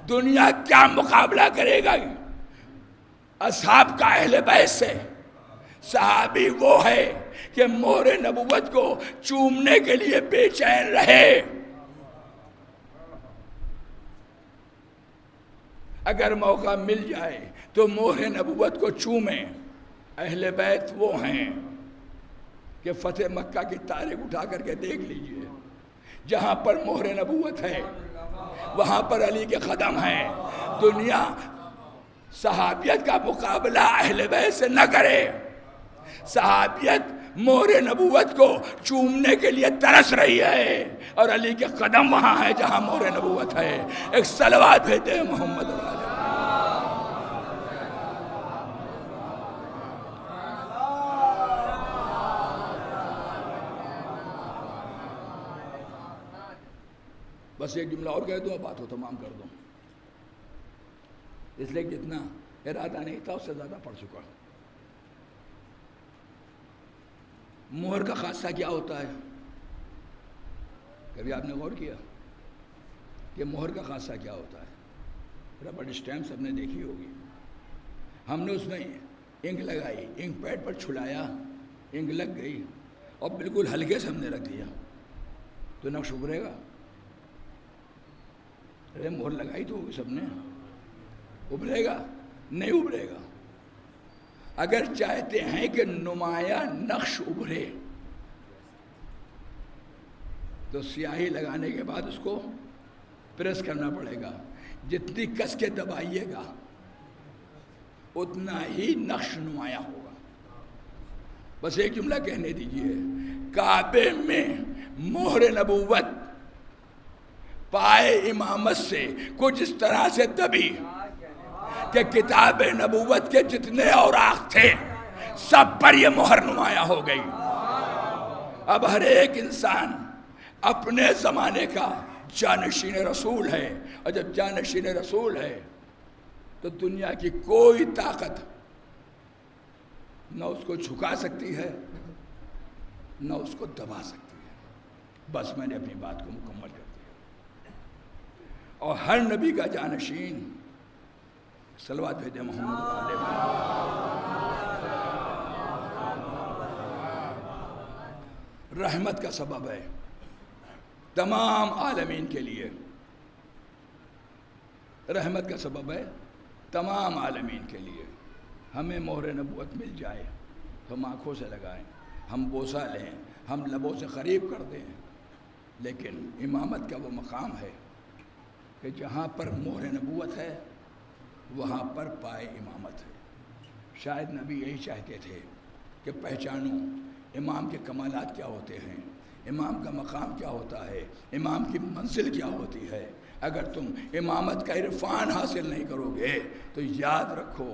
دنیا کیا مقابلہ کرے گا اصحاب کا اہل بیت سے؟ صحابی وہ ہے کہ مہر نبوت کو چومنے کے لیے بے چین رہے. اگر موقع مل جائے تو مہر نبوت کو چومیں. اہل بیت وہ ہیں کہ فتح مکہ کی تاریخ اٹھا کر کے دیکھ لیجئے، جہاں پر مہر نبوت ہے وہاں پر علی کے قدم ہیں۔ دنیا صحابیت کا مقابلہ اہل بیت سے نہ کرے، صحابیت مہر نبوت کو چومنے کے لیے ترس رہی ہے، اور علی کے قدم وہاں ہے جہاں مہر نبوت ہے۔ ایک صلوات بھیجتے ہیں محمد علیہ۔ بس ایک جملہ اور کہہ دوں، بات کو تمام کر دوں، اس لیے جتنا ارادہ نہیں تھا اس سے زیادہ پڑھ چکا۔ مہر کا خاصہ کیا ہوتا ہے؟ کبھی آپ نے غور کیا کہ مہر کا خاصہ کیا ہوتا ہے؟ ربڑ اسٹیمپ سب نے دیکھی ہوگی، ہم نے اس میں انک لگائی، انک پیڈ پر چھلایا، انک لگ گئی اور بالکل ہلکے سے ہم نے رکھ دیا تو نقش ابھرے گا؟ ارے مہر لگائی تو ہوگی سب نے، ابھرے گا؟ نہیں ابھرے گا۔ اگر چاہتے ہیں کہ نمایاں نقش ابھرے تو سیاہی لگانے کے بعد اس کو پریس کرنا پڑے گا، جتنی کس کے دبائیے گا اتنا ہی نقش نمایاں ہوگا۔ بس ایک جملہ کہنے دیجئے، کعبے میں مہر نبوت پائے امامت سے کچھ اس طرح سے دبی کہ کتاب نبوت کے جتنے اوراق تھے سب پر یہ مہر نمایاں ہو گئی۔ اب ہر ایک انسان اپنے زمانے کا جانشین رسول ہے، اور جب جانشین رسول ہے تو دنیا کی کوئی طاقت نہ اس کو جھکا سکتی ہے نہ اس کو دبا سکتی ہے۔ بس میں نے اپنی بات کو مکمل کر دیا، اور ہر نبی کا جانشین، صلوات بھیجے محمد علیہ، رحمت کا سبب ہے تمام عالمین کے لیے، رحمت کا سبب ہے تمام عالمین کے لیے۔ ہمیں مہر نبوت مل جائے تو ہم آنکھوں سے لگائیں، ہم بوسہ لیں، ہم لبوں سے قریب کر دیں، لیکن امامت کا وہ مقام ہے کہ جہاں پر مہر نبوت ہے وہاں پر پائے امامت ہے۔ شاید نبی یہی چاہتے تھے کہ پہچانو امام کے کمالات کیا ہوتے ہیں، امام کا مقام کیا ہوتا ہے، امام کی منزل کیا ہوتی ہے۔ اگر تم امامت کا عرفان حاصل نہیں کرو گے تو یاد رکھو،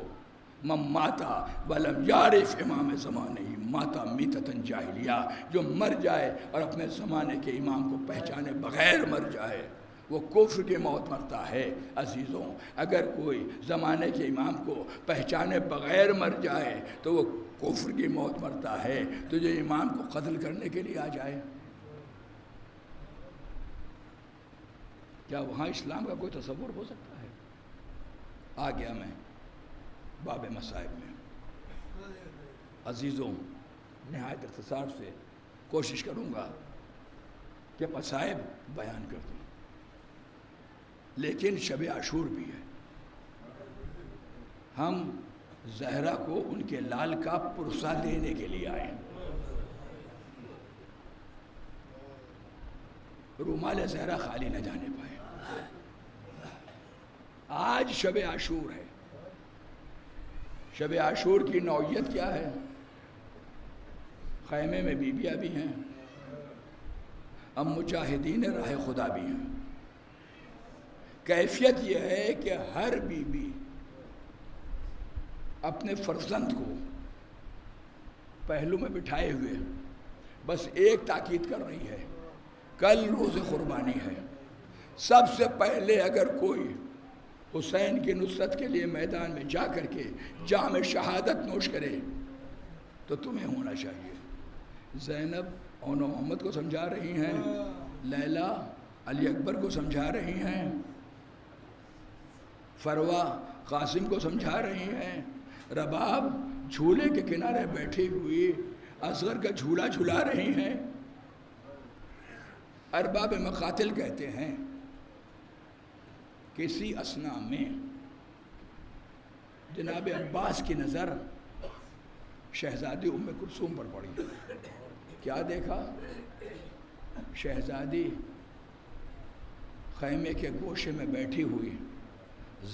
من ماتا ولم یعرف امام زمانے ماتا میتتن جاہلیہ، جو مر جائے اور اپنے زمانے کے امام کو پہچانے بغیر مر جائے وہ کفر کی موت مرتا ہے۔ عزیزوں، اگر کوئی زمانے کے امام کو پہچانے بغیر مر جائے تو وہ کفر کی موت مرتا ہے۔ تو جو امام کو قتل کرنے کے لیے آ جائے، کیا وہاں اسلام کا کوئی تصور ہو سکتا ہے؟ آ گیا میں باب مصائب میں۔ عزیزوں، نہایت اختصار سے کوشش کروں گا کہ مصائب بیان کر دوں، لیکن شب عاشور بھی ہے۔ ہم زہرا کو ان کے لال کا پرسہ دینے کے لیے آئے، رومال زہرا خالی نہ جانے پائے۔ آج شب عاشور ہے۔ شب عاشور کی نوعیت کیا ہے؟ خیمے میں بیویاں بھی ہیں، اب مجاہدین راہ خدا بھی ہیں۔ کیفیت یہ ہے کہ ہر بیوی اپنے فرزند کو پہلو میں بٹھائے ہوئے بس ایک تاکید کر رہی ہے، کل روز قربانی ہے، سب سے پہلے اگر کوئی حسین کی نصرت کے لیے میدان میں جا کر کے جام شہادت نوش کرے تو تمہیں ہونا چاہیے۔ زینب اون محمد کو سمجھا رہی ہیں، لیلا علی اکبر کو سمجھا رہی ہیں، فروا قاسم کو سمجھا رہی ہیں، رباب جھولے کے کنارے بیٹھی ہوئی اصغر کا جھولا جھلا رہی ہیں۔ ارباب مقاتل کہتے ہیں کسی اثنا میں جناب عباس کی نظر شہزادی ام کلثوم پر پڑی، کیا دیکھا؟ شہزادی خیمے کے گوشے میں بیٹھی ہوئی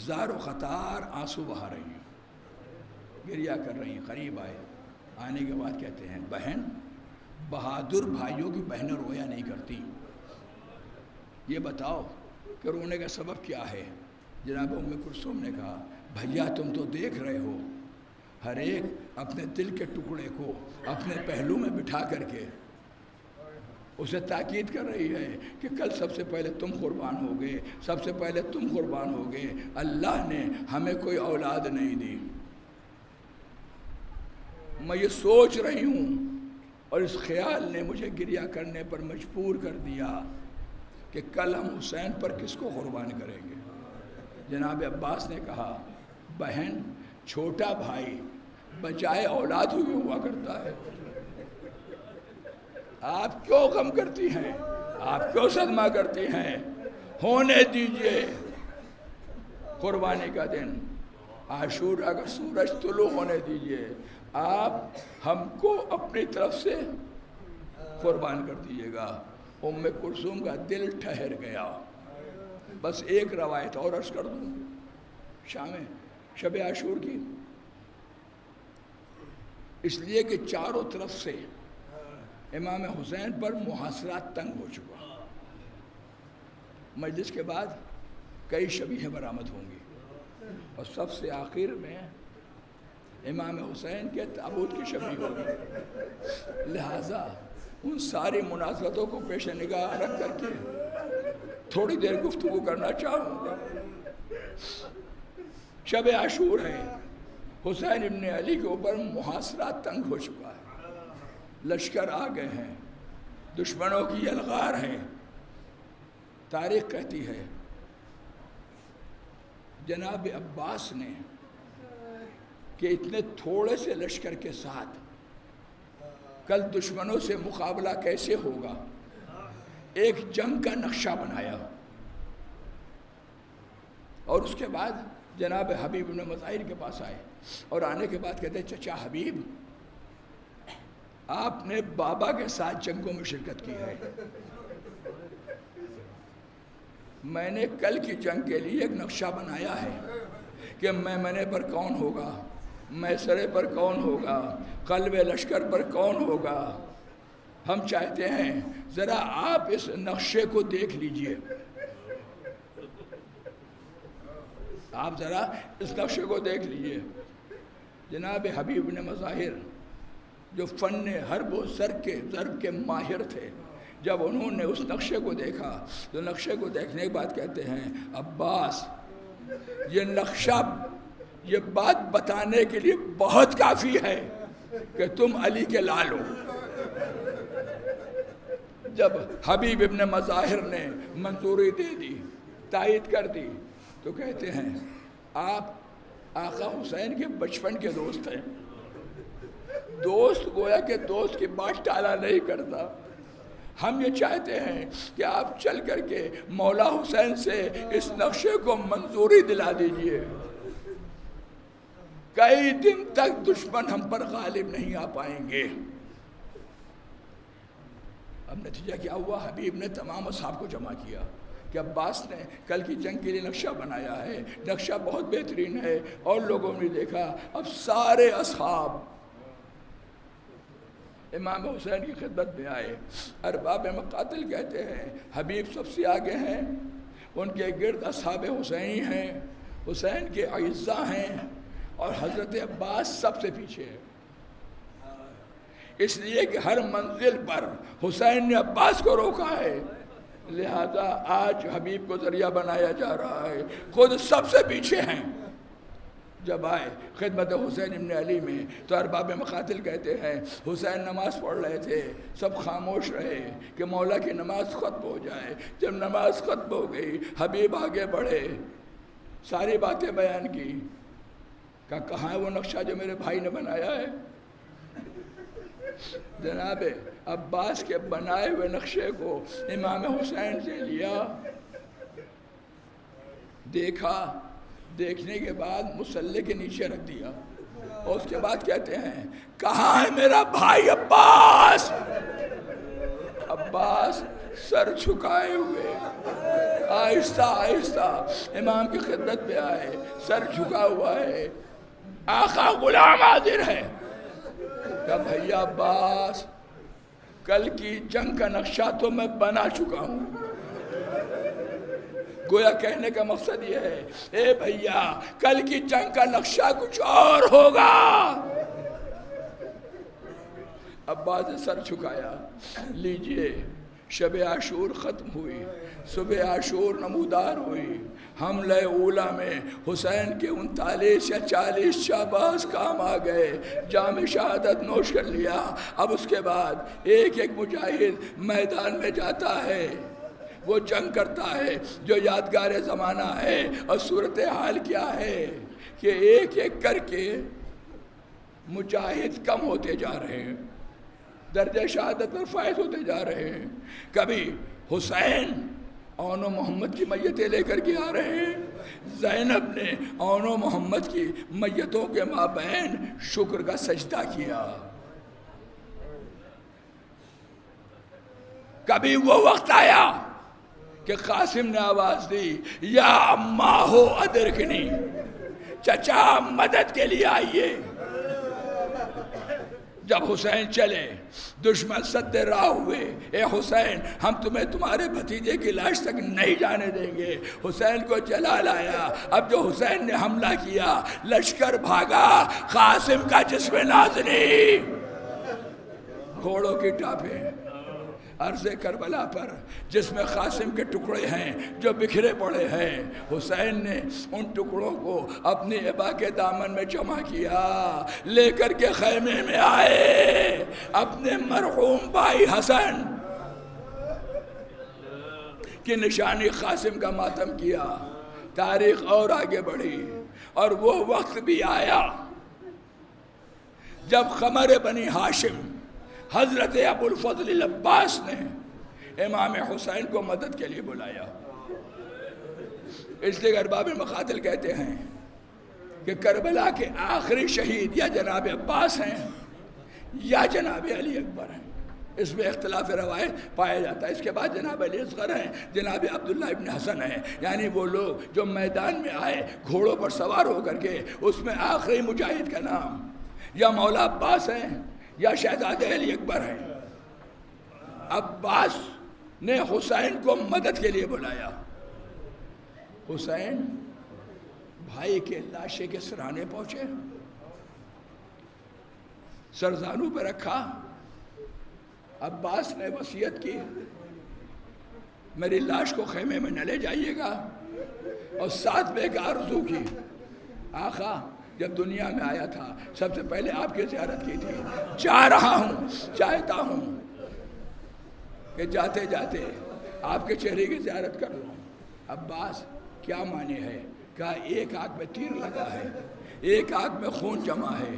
زار و خطار آنسو بہا رہی ہیں، گریہ کر رہی ہیں۔ قریب آئے، آنے کے بعد کہتے ہیں بہن، بہادر بھائیوں کی بہنیں رویا نہیں کرتی، یہ بتاؤ کہ رونے کا سبب کیا ہے؟ جناب ام کلثوم نے کہا بھیا تم تو دیکھ رہے ہو، ہر ایک اپنے دل کے ٹکڑے کو اپنے پہلو میں بٹھا کر کے اسے تاکید کر رہی ہے کہ کل سب سے پہلے تم قربان ہوگے، سب سے پہلے تم قربان ہوگے، اللہ نے ہمیں کوئی اولاد نہیں دی۔ میں یہ سوچ رہی ہوں اور اس خیال نے مجھے گریہ کرنے پر مجبور کر دیا کہ کل ہم حسین پر کس کو قربان کریں گے۔ جناب عباس نے کہا بہن، چھوٹا بھائی بجائے اولاد ہوئے ہوا کرتا ہے، آپ کیوں غم کرتی ہیں، آپ کیوں صدمہ کرتی ہیں؟ ہونے دیجئے قربانی کا دن، عاشورہ کا سورج طلوع ہونے دیجئے، آپ ہم کو اپنی طرف سے قربان کر دیجئے گا۔ ام کلثوم کا دل ٹھہر گیا۔ بس ایک روایت اور عرض کر دوں، شب عاشور کی، اس لیے کہ چاروں طرف سے امام حسین پر محاصرات تنگ ہو چکا۔ مجلس کے بعد کئی شبیہیں برآمد ہوں گی اور سب سے آخر میں امام حسین کے تابوت کی شبیہ ہوگی، لہٰذا ان ساری مناسبتوں کو پیش نگاہ رکھ کر کے تھوڑی دیر گفتگو کرنا چاہوں گا۔ شب عاشور ہے، حسین ابن علی کے اوپر محاصرات تنگ ہو چکا ہے، لشکر آ گئے ہیں، دشمنوں کی یلغار ہے۔ تاریخ کہتی ہے جناب عباس نے کہ اتنے تھوڑے سے لشکر کے ساتھ کل دشمنوں سے مقابلہ کیسے ہوگا، ایک جنگ کا نقشہ بنایا، اور اس کے بعد جناب حبیب بن مظاہر کے پاس آئے اور آنے کے بعد کہتے چچا حبیب، آپ نے بابا کے ساتھ جنگوں میں شرکت کی ہے، میں نے کل کی جنگ کے لیے ایک نقشہ بنایا ہے کہ میمنے پر کون ہوگا، میسرے پر کون ہوگا، قلب لشکر پر کون ہوگا۔ ہم چاہتے ہیں ذرا آپ اس نقشے کو دیکھ لیجئے، آپ ذرا اس نقشے کو دیکھ لیجئے۔ جناب حبیب بن مظاہر جو فن حرب و ضرب کے ماہر تھے، جب انہوں نے اس نقشے کو دیکھا تو نقشے کو دیکھنے کے بعد کہتے ہیں عباس، یہ نقشہ یہ بات بتانے کے لیے بہت کافی ہے کہ تم علی کے لال ہو۔ جب حبیب ابن مظاہر نے منظوری دے دی، تائید کر دی، تو کہتے ہیں آپ آقا حسین کے بچپن کے دوست ہیں، دوست گویا کہ دوست کی بات ٹالا نہیں کرتا۔ ہم یہ چاہتے ہیں کہ آپ چل کر کے مولا حسین سے اس نقشے کو منظوری دلا دیجئے، کئی دن تک دشمن ہم پر غالب نہیں آ پائیں گے۔ اب نتیجہ کیا ہوا؟ حبیب نے تمام اصحاب کو جمع کیا کہ عباس نے کل کی جنگ کے لیے نقشہ بنایا ہے، نقشہ بہت بہترین ہے، اور لوگوں نے دیکھا۔ اب سارے اصحاب امام حسین کی خدمت میں آئے۔ ارباب مقاتل کہتے ہیں حبیب سب سے آگے ہیں، ان کے گرد اصحاب حسینی ہیں، حسین کے اعزاء ہیں، اور حضرت عباس سب سے پیچھے ہے۔ اس لیے کہ ہر منزل پر حسین نے عباس کو روکا ہے، لہذا آج حبیب کو ذریعہ بنایا جا رہا ہے، خود سب سے پیچھے ہیں۔ جب آئے خدمت حسین ابن علی میں تو ارباب مقاتل کہتے ہیں حسین نماز پڑھ رہے تھے، سب خاموش رہے کہ مولا کی نماز ختم ہو جائے۔ جب نماز ختم ہو گئی، حبیب آگے بڑھے، ساری باتیں بیان کی، کہاں ہے وہ نقشہ جو میرے بھائی نے بنایا ہے؟ جناب عباس کے بنائے ہوئے نقشے کو امام حسین سے لیا، دیکھا، دیکھنے کے بعد مصلی کے نیچے رکھ دیا، اور اس کے بعد کہتے ہیں کہاں ہے میرا بھائی عباس؟ عباس سر جھکائے ہوئے آہستہ آہستہ امام کی خدمت میں آئے، سر جھکا ہوا ہے، آقا غلام حاضر ہے۔ کہ بھیا عباس، کل کی جنگ کا نقشہ تو میں بنا چکا ہوں۔ گویا کہنے کا مقصد یہ ہے، اے بھیا کل کی جنگ کا نقشہ کچھ اور ہوگا۔ عباس نے سر جھکایا۔ لیجئے، شب عاشور ختم ہوئی، صبح عاشور نمودار ہوئی۔ حملہ اولا میں حسین کے 39 یا 40 شہباز کام آ گئے، جام شہادت نوش کر لیا۔ اب اس کے بعد ایک ایک مجاہد میدان میں جاتا ہے، وہ جنگ کرتا ہے جو یادگار زمانہ ہے۔ اور صورتحال کیا ہے کہ ایک ایک کر کے مجاہد کم ہوتے جا رہے ہیں، درجہ شہادت پر فائز ہوتے جا رہے ہیں۔ کبھی حسین اون و محمد کی میتیں لے کر کے آ رہے ہیں، زینب نے اون و محمد کی میتوں کے مابین شکر کا سجدہ کیا۔ کبھی وہ وقت آیا کہ قاسم نے آواز دی، یا اماں ہو ادرکنی، چچا مدد کے لیے آئیے۔ جب حسین چلے، دشمن سد راہ ہوئے، اے حسین ہم تمہیں تمہارے بھتیجے کی لاش تک نہیں جانے دیں گے۔ حسین کو جلال آیا۔ اب جو حسین نے حملہ کیا، لشکر بھاگا، قاسم کا جسم نازنی، گھوڑوں کی ٹاپیں عرض کربلا پر جس میں قاسم کے ٹکڑے ہیں جو بکھرے پڑے ہیں۔ حسین نے ان ٹکڑوں کو اپنی ابا کے دامن میں جمع کیا، لے کر کے خیمے میں آئے، اپنے مرحوم بھائی حسن کی نشانی قاسم کا ماتم کیا۔ تاریخ اور آگے بڑھی، اور وہ وقت بھی آیا جب قمر بنی ہاشم حضرت ابو الفضل العباس نے امام حسین کو مدد کے لیے بلایا۔ اس لیے ارباب مقاتل کہتے ہیں کہ کربلا کے آخری شہید یا جناب عباس ہیں یا جناب علی اکبر ہیں، اس میں اختلاف روایت پایا جاتا ہے۔ اس کے بعد جناب علی اصغر ہیں، جناب عبداللہ ابن حسن ہیں، یعنی وہ لوگ جو میدان میں آئے گھوڑوں پر سوار ہو کر کے، اس میں آخری مجاہد کا نام یا مولا عباس ہیں یا شہزادے علی اکبر ہیں۔ عباس نے حسین کو مدد کے لیے بلایا۔ حسین بھائی کے لاشے کے سرانے پہنچے، سرزانوں پہ رکھا۔ عباس نے وصیت کی، میری لاش کو خیمے میں نہ لے جائیے گا، اور ساتھ میں ایک آرزو کی، آقا جب دنیا میں آیا تھا سب سے پہلے آپ کی زیارت کی تھی، چاہ رہا ہوں، چاہتا ہوں کہ جاتے جاتے آپ کے چہرے کی زیارت کر لوں۔ عباس کیا معنی ہے؟ کہا ایک آنکھ میں تیر لگا ہے، ایک آنکھ میں خون جمع ہے۔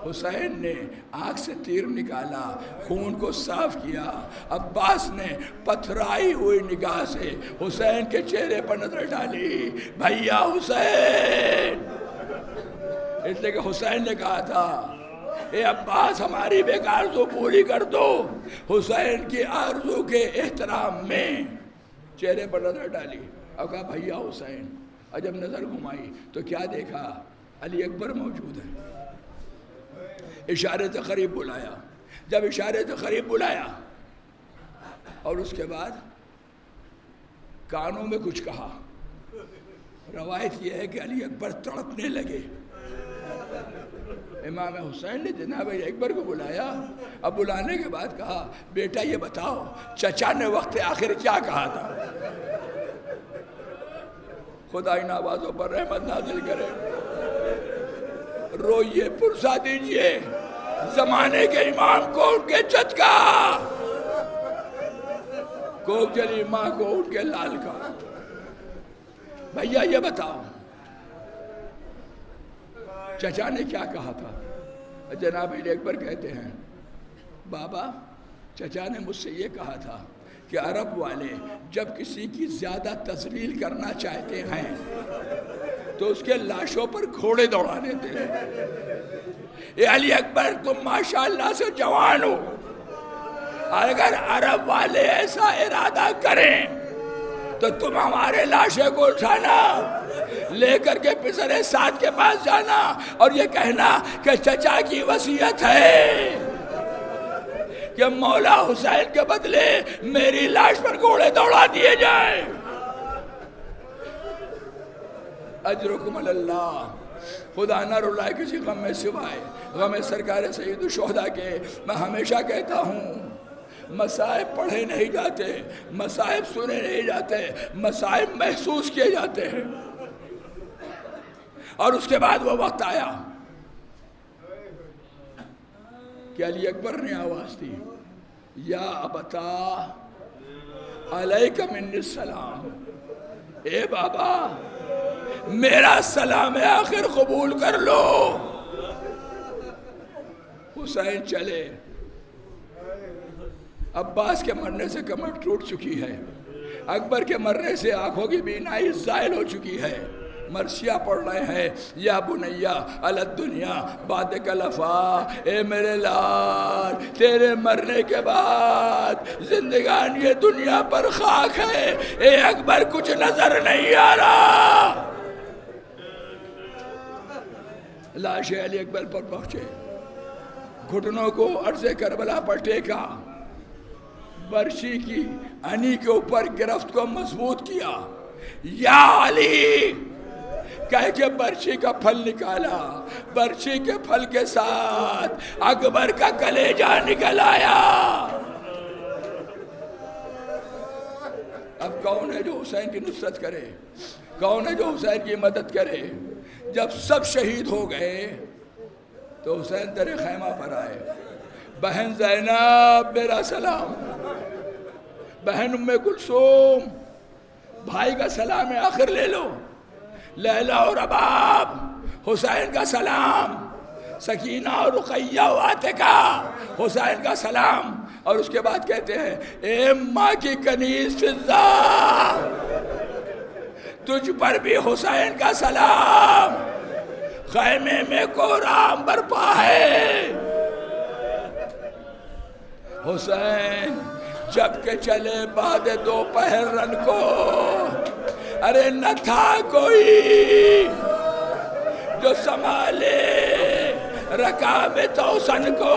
حسین نے آنکھ سے تیر نکالا، خون کو صاف کیا۔ عباس نے پتھرائی ہوئی نگاہ سے حسین کے چہرے پر نظر ڈالی، بھیا حسین۔ اس لیے کہ حسین نے کہا تھا، اے عباس ہماری بھی ایک آرزو پوری کر دو۔ حسین کی آرزو کے احترام میں چہرے پر نظر ڈالی اور کہا بھیا حسین۔ اور جب نظر گھمائی تو کیا دیکھا؟ علی اکبر موجود ہے۔ اشارے سے قریب بلایا۔ جب اشارے سے قریب بلایا اور اس کے بعد کانوں میں کچھ کہا، روایت یہ ہے کہ علی اکبر تڑپنے لگے۔ امام حسین نے جناب علی اکبر کو بلایا، اب بلانے کے بعد کہا بیٹا یہ بتاؤ چچا نے وقت آخر کیا کہا تھا؟ خدا ان آوازوں پر رحمت نازل کرے۔ روئیے، پرسا دیجئے زمانے کے امام کو اٹھ کے جد کا، کوک جلی ماں کو اٹھ کے لال کا۔ بھیا یہ بتاؤ چچا نے کیا کہا تھا؟ جناب علی اکبر کہتے ہیں بابا چچا نے مجھ سے یہ کہا تھا کہ عرب والے جب کسی کی زیادہ تذلیل کرنا چاہتے ہیں تو اس کے لاشوں پر گھوڑے دوڑا دیتے ہیں۔ اے علی اکبر تم ماشاءاللہ سے جوان ہو، اگر عرب والے ایسا ارادہ کریں تو تم ہمارے لاشیں کو اٹھانا، لے کر کے پسر سعد کے پاس جانا اور یہ کہنا کہ چچا کی وصیت ہے کہ مولا حسین کے بدلے میری لاش پر گھوڑے دوڑا دیے جائیں۔ اجرکم اللہ، خدا نہ رلائے کسی غم میں سوائے غم سرکار سید الشہداء کے۔ میں ہمیشہ کہتا ہوں مصائب پڑھے نہیں جاتے، مصائب سنے نہیں جاتے، مصائب محسوس کیے جاتے ہیں۔ اور اس کے بعد وہ وقت آیا کہ علی اکبر نے آواز دی، یا ابتا علیک منی السلام، اے بابا میرا سلام آخر قبول کر لو۔ حسین چلے، عباس کے مرنے سے کمر ٹوٹ چکی ہے، اکبر کے مرنے سے آنکھوں کی بینائی زائل ہو چکی ہے، مرثیہ پڑھ رہے ہیں، یا بنیا علی الدنیا بعد کلفا، اے میرے لال تیرے مرنے کے بعد زندگان یہ دنیا پر خاک ہے، اے اکبر کچھ نظر نہیں آ رہا۔ لاش علی اکبر پر پہنچے، گھٹنوں کو عرض کربلا پر ٹیکا، برچی کی انی کے اوپر گرفت کو مضبوط کیا، یا علی کہہ کے برچی کا پھل نکالا، برچی کے پھل کے ساتھ اکبر کا کلیجہ نکل آیا۔ اب کون ہے جو حسین کی نصرت کرے؟ کون ہے جو حسین کی مدد کرے؟ جب سب شہید ہو گئے تو حسین تیرے خیمہ پر آئے، بہن زینب میرا سلام، بہن ام کلثوم بھائی کا سلام آخر لے لو، لیلا اور رباب حسین کا سلام، سکینہ اور رقیہ و عاتقہ حسین کا سلام۔ اور اس کے بعد کہتے ہیں، اے ماں کی کنیز فضہ تجھ پر بھی حسین کا سلام، خیمے میں کورام برپا ہے۔ حسین جب کہ چلے بعد دوپہر رن کو، ارے نہ تھا کوئی جو سنبھالے رکاب توسن کو،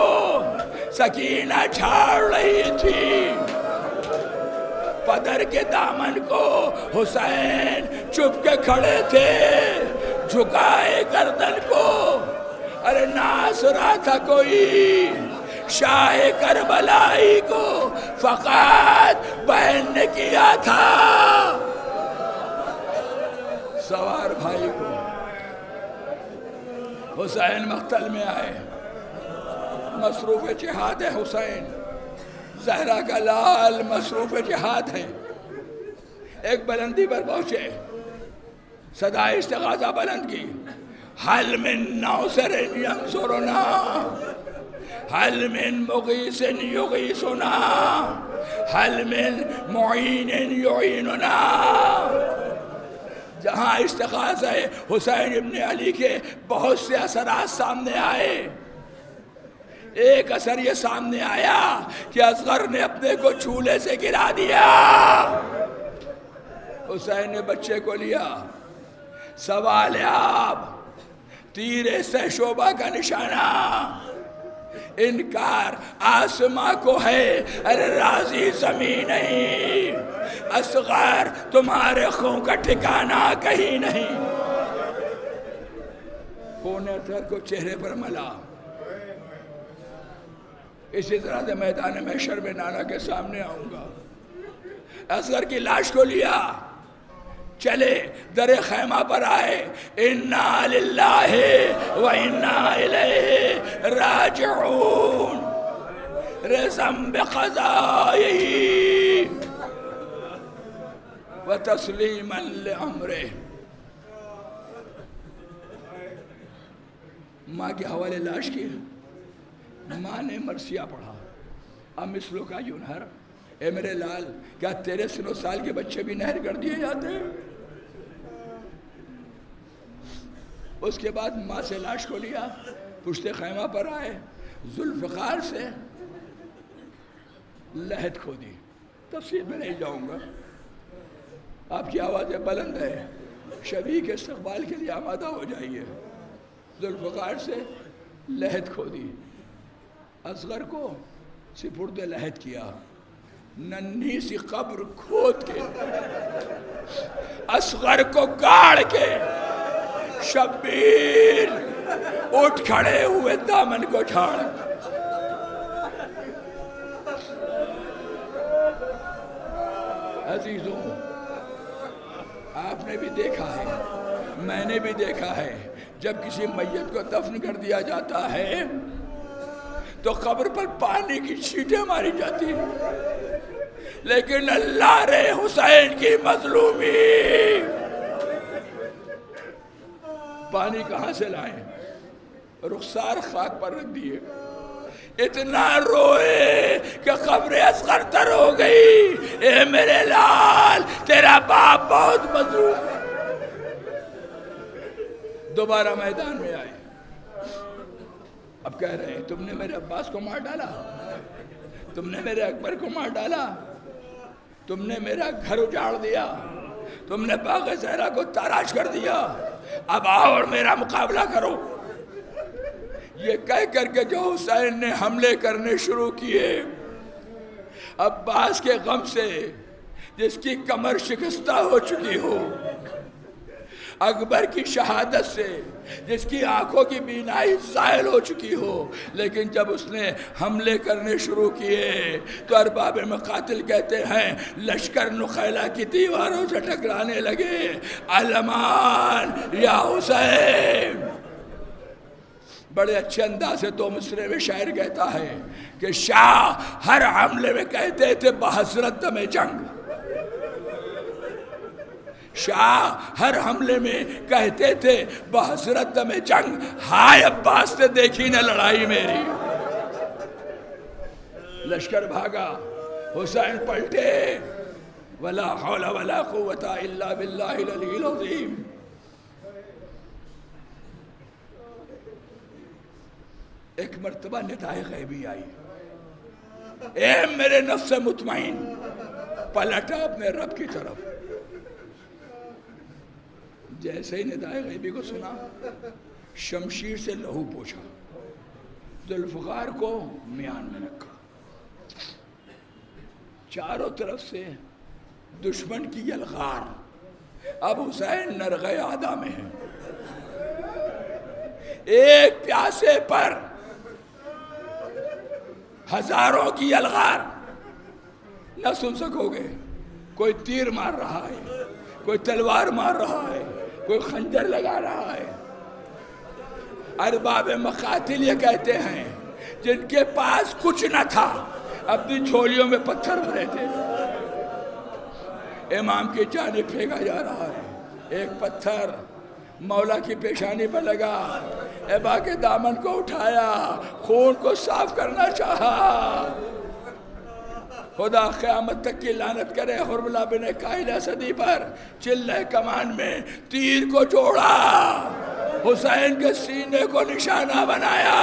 سکینہ جھاڑ رہی تھی پدر کے دامن کو، حسین چپ کے کھڑے تھے جھکائے گردن کو، ارے ناس رہا تھا کوئی شاہ کربلائی کو، فقط بہن نے کیا تھا سوار بھائی کو۔ حسین مقتل میں آئے، مصروف جہاد ہے حسین، زہرا کا لال مصروف جہاد ہے۔ ایک بلندی پر پہنچے، صدا استغاثہ بلند کی، حل من ناصر ینصرنا، حل من مغیث یغیثنا، حل من معین یعیننا۔ جہاں استغاثہ حسین ابن علی کے بہت سے اثرات سامنے آئے، ایک اثر یہ سامنے آیا کہ اصغر نے اپنے کو چولہے سے گرا دیا۔ حسین نے بچے کو لیا، سوال آپ تیر سے شعبہ کا نشانہ، انکار آسماں کو ہے ارے راضی زمین نہیں، اصغر تمہارے خون کا ٹھکانہ کہیں نہیں۔ خون اثر کو چہرے پر ملا۔ اسی طرح سے میدان محشر میں نانا کے سامنے آؤں گا۔ اصغر کی لاش کو لیا، چلے در خیمہ پر آئے، اِنَّا لِلَّهِ وَإِنَّا إِلَيْهِ راجعون، رزم بقضائه وتسلیما لأمره۔ ماں کے حوالے لاش کی، ماں نے مرثیہ پڑھا، امثلو کا ینہر، اے میرے لال کیا تیرے سن و سال کے بچے بھی نہر کر دیے جاتے ہیں؟ اس کے بعد ماں سے لاش کو لیا، پشت خیمہ پر آئے، ذوالفقار سے لحد کھودی. تفصیل میں نہیں جاؤں گا، آپ کی آوازیں بلند ہے، شبیہ کے استقبال کے لیے آمادہ ہو جائیے. ذوالفقار سے لحد کھودی، اصغر کو سپرد لحد کیا، ننھی سی قبر کھود کے اصغر کو گاڑ کے شبیر اٹھ کھڑے ہوئے دامن کو جھاڑ. عزیزوں، آپ نے بھی دیکھا ہے، میں نے بھی دیکھا ہے، جب کسی میت کو دفن کر دیا جاتا ہے تو قبر پر پانی کی چھینٹیں ماری جاتی ہیں، لیکن اللہ رے حسین کی مظلومی پانی کہاں سے لائیں؟ رخسار خاک پر رکھ دیے، اتنا روئے کہ قبر اصغر تر ہو گئی. اے میرے لال، تیرا باپ بہت مظلوم. دوبارہ میدان میں آئے، اب کہہ رہے ہیں تم نے میرے عباس کو مار ڈالا، تم نے میرے اکبر کو مار ڈالا، تم نے میرا گھر اجاڑ دیا، تم نے باغ زہرا کو تاراج کر دیا، اب آؤ اور میرا مقابلہ کرو. یہ کہہ کر کے جو حسین نے حملے کرنے شروع کیے، عباس کے غم سے جس کی کمر شکستہ ہو چکی ہو، اکبر کی شہادت سے جس کی آنکھوں کی بینائی زائل ہو چکی ہو، لیکن جب اس نے حملے کرنے شروع کیے تو ارباب مقاتل کہتے ہیں لشکر نخیلہ کی دیواروں سے ٹکرانے لگے. علمان یا حسین. بڑے اچھے انداز سے دو مصرے میں شاعر کہتا ہے کہ شاہ ہر حملے میں کہتے تھے بحسرت دم جنگ. شاہ ہر حملے میں کہتے تھے بحسرت دم جنگ، ہائے عباس نے دیکھی نہ لڑائی میری. لشکر بھاگا، حسین پلٹے، ولا حول ولا قوت الا باللہ العلی العظیم. ایک مرتبہ ندائے غیبی آئی، اے میرے نفس مطمئن. پلٹا اپنے رب کی طرف، جیسے ہی ندائے غیبی کو سنا شمشیر سے لہو پوچھا، ذوالفقار کو میان میں رکھا. چاروں طرف سے دشمن کی یلغار. اب حسین نرغے عادا میں ہے، ایک پیاسے پر ہزاروں کی یلغار. نہ سن سکو گے، کوئی تیر مار رہا ہے، کوئی تلوار مار رہا ہے، کوئی خنجر لگا رہا ہے. ارباب مقاتل یہ کہتے ہیں جن کے پاس کچھ نہ تھا اپنی جھولیوں میں پتھر بھرے تھے. امام کی جانب پھینکا جا رہا ہے، ایک پتھر مولا کی پیشانی پر لگا، ابا کے دامن کو اٹھایا، خون کو صاف کرنا چاہا. خدا قیامت تک کی لعنت کرے حرملہ بن قائل اسدی پر. چلہ کمان میں تیر کو جوڑا، حسین کے سینے کو نشانہ بنایا،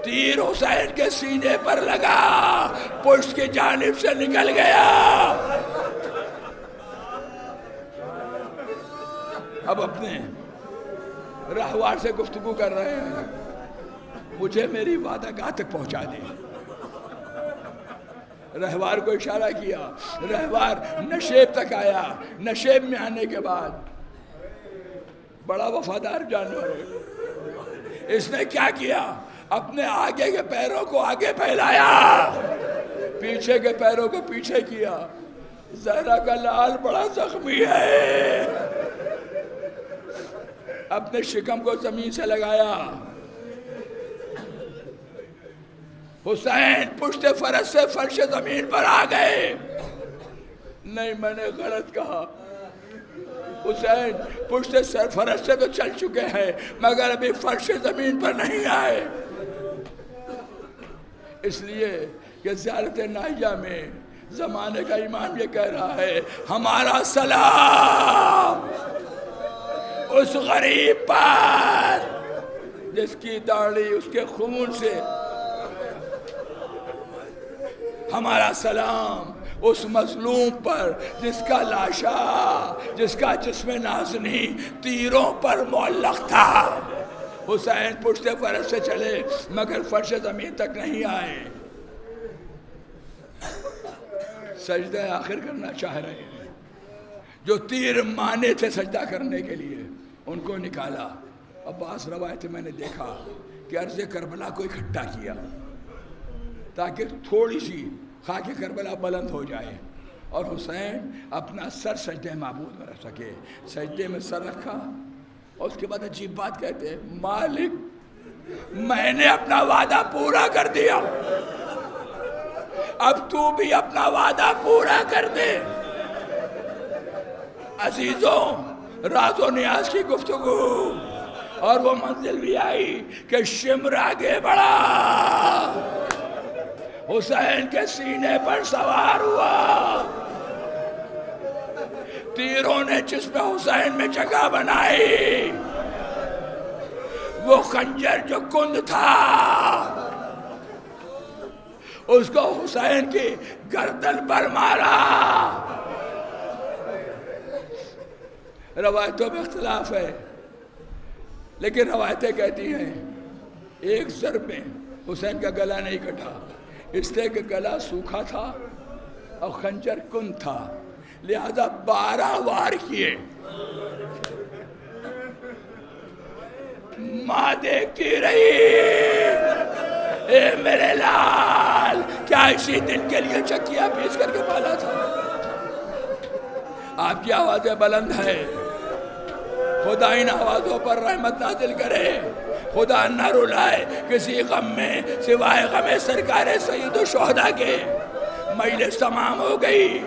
تیر حسین کے سینے پر لگا، پشت کی جانب سے نکل گیا. اب اپنے رہوار سے گفتگو کر رہے ہیں، مجھے میری وعدہ گاہ تک پہنچا دے. رہوار کو اشارہ کیا، رہوار نشیب تک آیا. نشیب میں آنے کے بعد بڑا وفادار جانور ہے، اس نے کیا کیا؟ اپنے آگے کے پیروں کو آگے پھیلایا، پیچھے کے پیروں کو پیچھے کیا. زہرا کا لال بڑا زخمی ہے، اپنے شکم کو زمین سے لگایا. حسین پشت فرس سے فرش زمین پر آ گئے. نہیں، میں نے غلط کہا. حسین پشت فرس سے تو چل چکے ہیں مگر ابھی فرش زمین پر نہیں آئے، اس لیے کہ زیارت نائجہ میں زمانے کا امام یہ کہہ رہا ہے ہمارا سلام اس غریب پر جس کی داڑھی اس کے خون سے ہمارا سلام اس مظلوم پر جس کا لاشا، جس کا جسم نازنی تیروں پر معلق تھا۔ حسین پشت فرس سے چلے مگر فرش زمین تک نہیں آئے، سجدہ آخر کرنا چاہ رہے ہیں۔ جو تیر مانے تھے سجدہ کرنے کے لیے ان کو نکالا۔ عباس روایت میں نے دیکھا کہ عرض کربلا کو اکٹھا کیا تاکہ تھوڑی سی خاک کربلا بلند ہو جائے اور حسین اپنا سر سجدہ معبود میں رکھ سکے۔ سجدے میں سر رکھا اور اس کے بعد عجیب بات کہتے ہیں، مالک میں نے اپنا وعدہ پورا کر دیا، اب تو بھی اپنا وعدہ پورا کر دے۔ عزیزوں، راز و نیاز کی گفتگو، اور وہ منزل بھی آئی کہ شمر آگے بڑھا، حسین کے سینے پر سوار ہوا، تیروں نے جسم حسین میں جگہ بنائی، وہ خنجر جو کند تھا اس کو حسین کی گردن پر مارا۔ روایتوں میں اختلاف ہے لیکن روایتیں کہتی ہیں ایک ضرب میں حسین کا گلا نہیں کٹا، اس لیے کہ گلا سوکھا تھا اور خنجر کند تھا، لہذا 12 وار کیے۔ ماں دیکھتی رہی، اے میرے لال، کیا اسی دن کے لیے چکیاں پیس کر کے پالا تھا؟ آپ کی آوازیں بلند ہیں، خدا ان آوازوں پر رحمت نازل کرے، خدا نہ رلائے کسی غم میں سوائے غم سرکار سید الشہداء کے۔ مجلس تمام ہو گئی،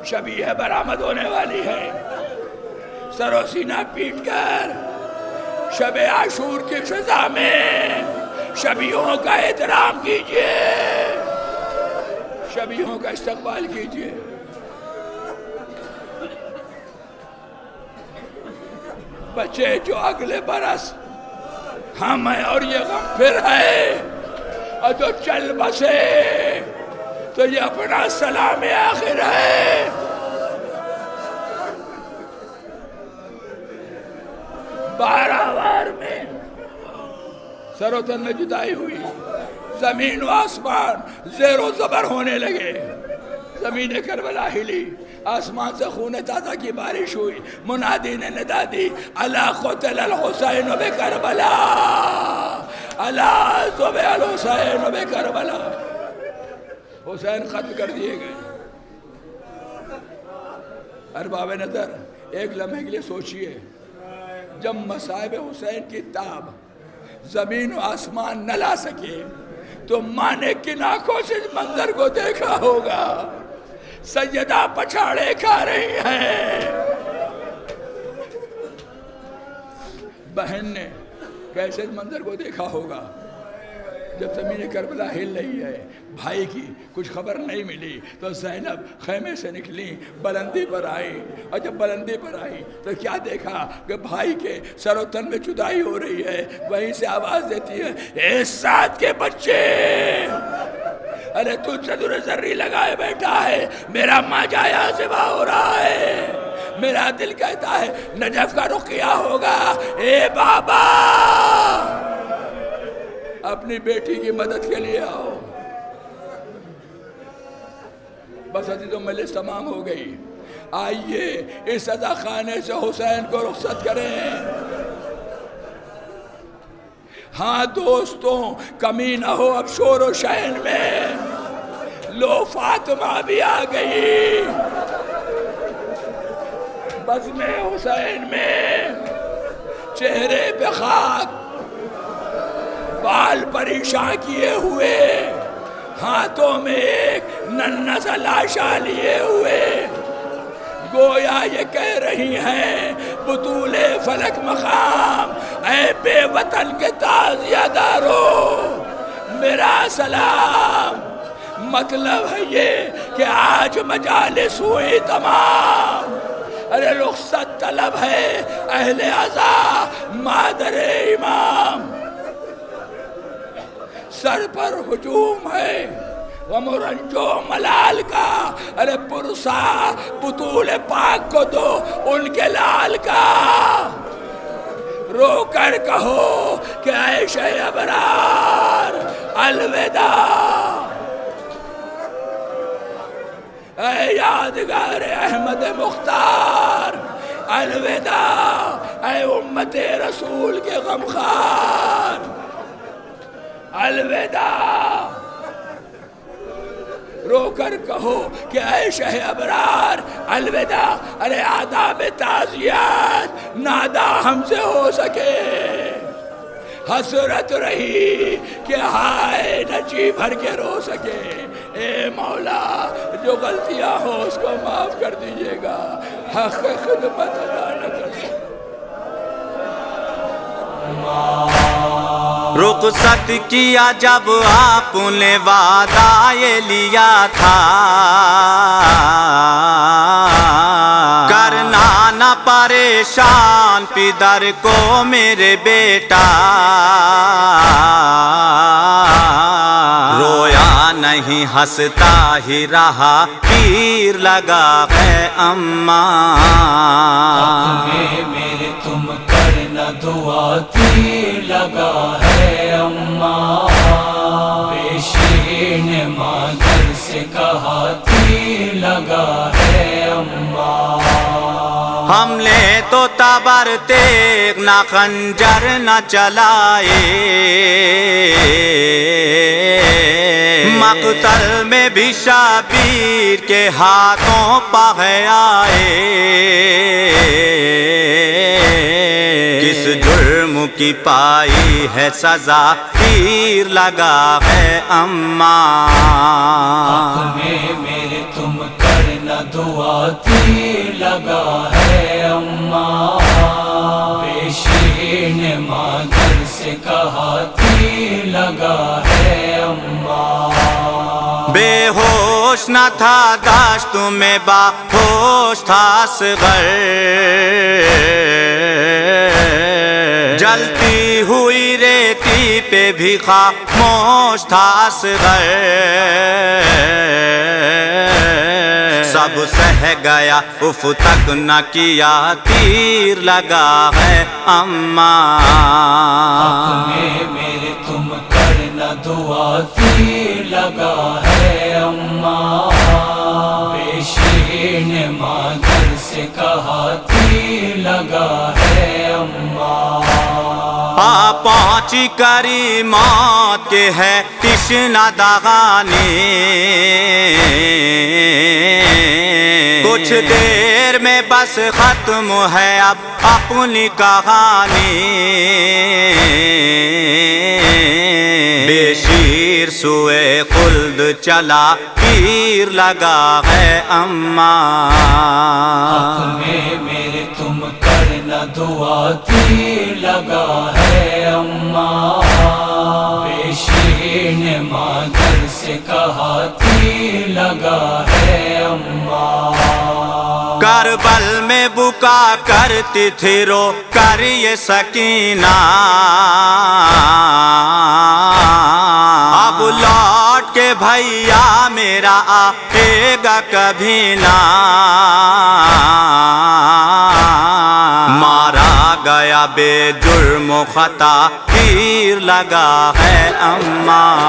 شبیہ برآمد ہونے والی ہے، سر و سینہ پیٹ کر شب عاشور کی فضا میں شبیہوں کا احترام کیجئے، شبیہوں کا استقبال کیجئے۔ بچے جو اگلے برس ہم ہیں اور یہ غم پھر ہے، اور جو چل بسے تو یہ اپنا سلام آخر ہے۔ 12 وار میں سر و تن میں جدائی ہوئی، زمین و آسمان زیر و زبر ہونے لگے، زمین کربلا ہلی، آسمان سے خون تازہ کی بارش ہوئی، منادی نے ندا دی، الا قتل الحسین بکربلا، الا ذبح الحسین بکربلا، حسین ختم کر دیے گئے۔ ارباب نظر ایک لمحے کے لیے سوچئے، جب مصائب حسین کی تاب زمین و آسمان نہ لا سکے تو ماں نے کن آنکھوں سے منظر کو دیکھا ہوگا، سیدہ پچھاڑے کھا رہی ہیں، بہن نے کیسے منظر کو دیکھا ہوگا جب زمین کربلا ہل رہی ہے، بھائی کی کچھ خبر نہیں ملی تو زینب خیمے سے نکلی، بلندی پر آئی، اور جب بلندی پر آئی تو کیا دیکھا کہ بھائی کے سر و تن میں جدائی ہو رہی ہے، وہیں سے آواز دیتی ہے، اے سعد کے بچے، ارے تو چدر زری لگائے بیٹھا ہے، میرا ماجا یہاں سے باہ ہو رہا ہے، میرا دل کہتا ہے نجف کا رخ کیا ہوگا، اے بابا اپنی بیٹی کی مدد کے لیے آؤ۔ بس عزیزوں، مجلس تمام ہو گئی، آئیے اس سزا خانے سے حسین کو رخصت کریں۔ ہاں دوستوں، کمی نہ ہو اب شور و شین میں، لو فاطمہ بھی آ گئی، بزم حسین میں چہرے پہ خاک، بال پریشان کیے ہوئے، ہاتھوں میں ایک ننھا سا لاشا لیے ہوئے، گویا یہ کہہ رہی ہیں بطول فلک مقام، اے بے وطن کے تازیہ دارو میرا سلام۔ مطلب ہے یہ کہ آج مجالس ہوئی تمام، ارے رخصت طلب ہے اہل عزا مادر امام، سر پر ہجوم ہے ومرنجو ملال کا، ارے پرسا بطول پاک کو دو ان کے لال کا، رو کر کہو کہ عیش ابرار الوداع، اے یادگار احمد مختار الوداع، اے امت رسول کے غمخوار الوداع، رو کر کہو کہ اے شہ ابرار الوداع، ارے آداب تعزیت نادا ہم سے ہو سکے، حسرت رہی کہ ہائے نہ جی بھر کے رو سکے، اے مولا جو غلطیاں ہو اس کو معاف کر دیجئے گا، حق خدمت ادا نہ کر سکے۔ رخصت کیا جب آپ نے وعدہ یہ لیا تھا، کرنا نہ پریشان پدر کو میرے بیٹا، رویا نہیں ہنستا ہی رہا، پیر لگا ہے اماں، میرے تم کرنا دعا، تیر لگا ہے اماں، پیشی نے مادر سے کہا، تیر لگا ہے اماں، ہم نے تو تبر تیغ نہ خنجر نہ چلائے، مقتل میں بھی شبیر کے ہاتھوں پہ آئے، کس جرم کی پائی ہے سزا، تیر لگا ہے اماں، میرے تم کرنا دعا، تیر لگا ہے اماں، پیشی نے مادر سے کہا، تیر لگا ہے اماں، بے ہوش نہ تھا داشت میں باہوش تھا اصغر، جلتی ہوئی ریتی پہ بھی خاموش تھا اصغر، سب سہ گیا اف تک نہ کیا، تیر لگا ہے اماں، میرے تم کرنا دعا، تیر لگا ہے اماں، پیشی نے مادر سے کہا، تیر لگا ہے اماں، پہنچی کری موت کے ہے تشنہ دغانی، کچھ دیر میں بس ختم ہے اب اپنی کہانی، بے شیر سوئے خلد چلا، تیر لگا ہے اماں، میرے تم کرنا دعا، تیر لگا ہے اماں، پیشی نے مادر سے کہا، تیر لگا ہے اماں، کربل میں بکا کرتی تھی رو کر یہ سکینہ، اب لوٹ کے بھیا میرا آئے گا کبھی نہ، مارا گیا بے جرم و خطا، تیر لگا ہے اماں،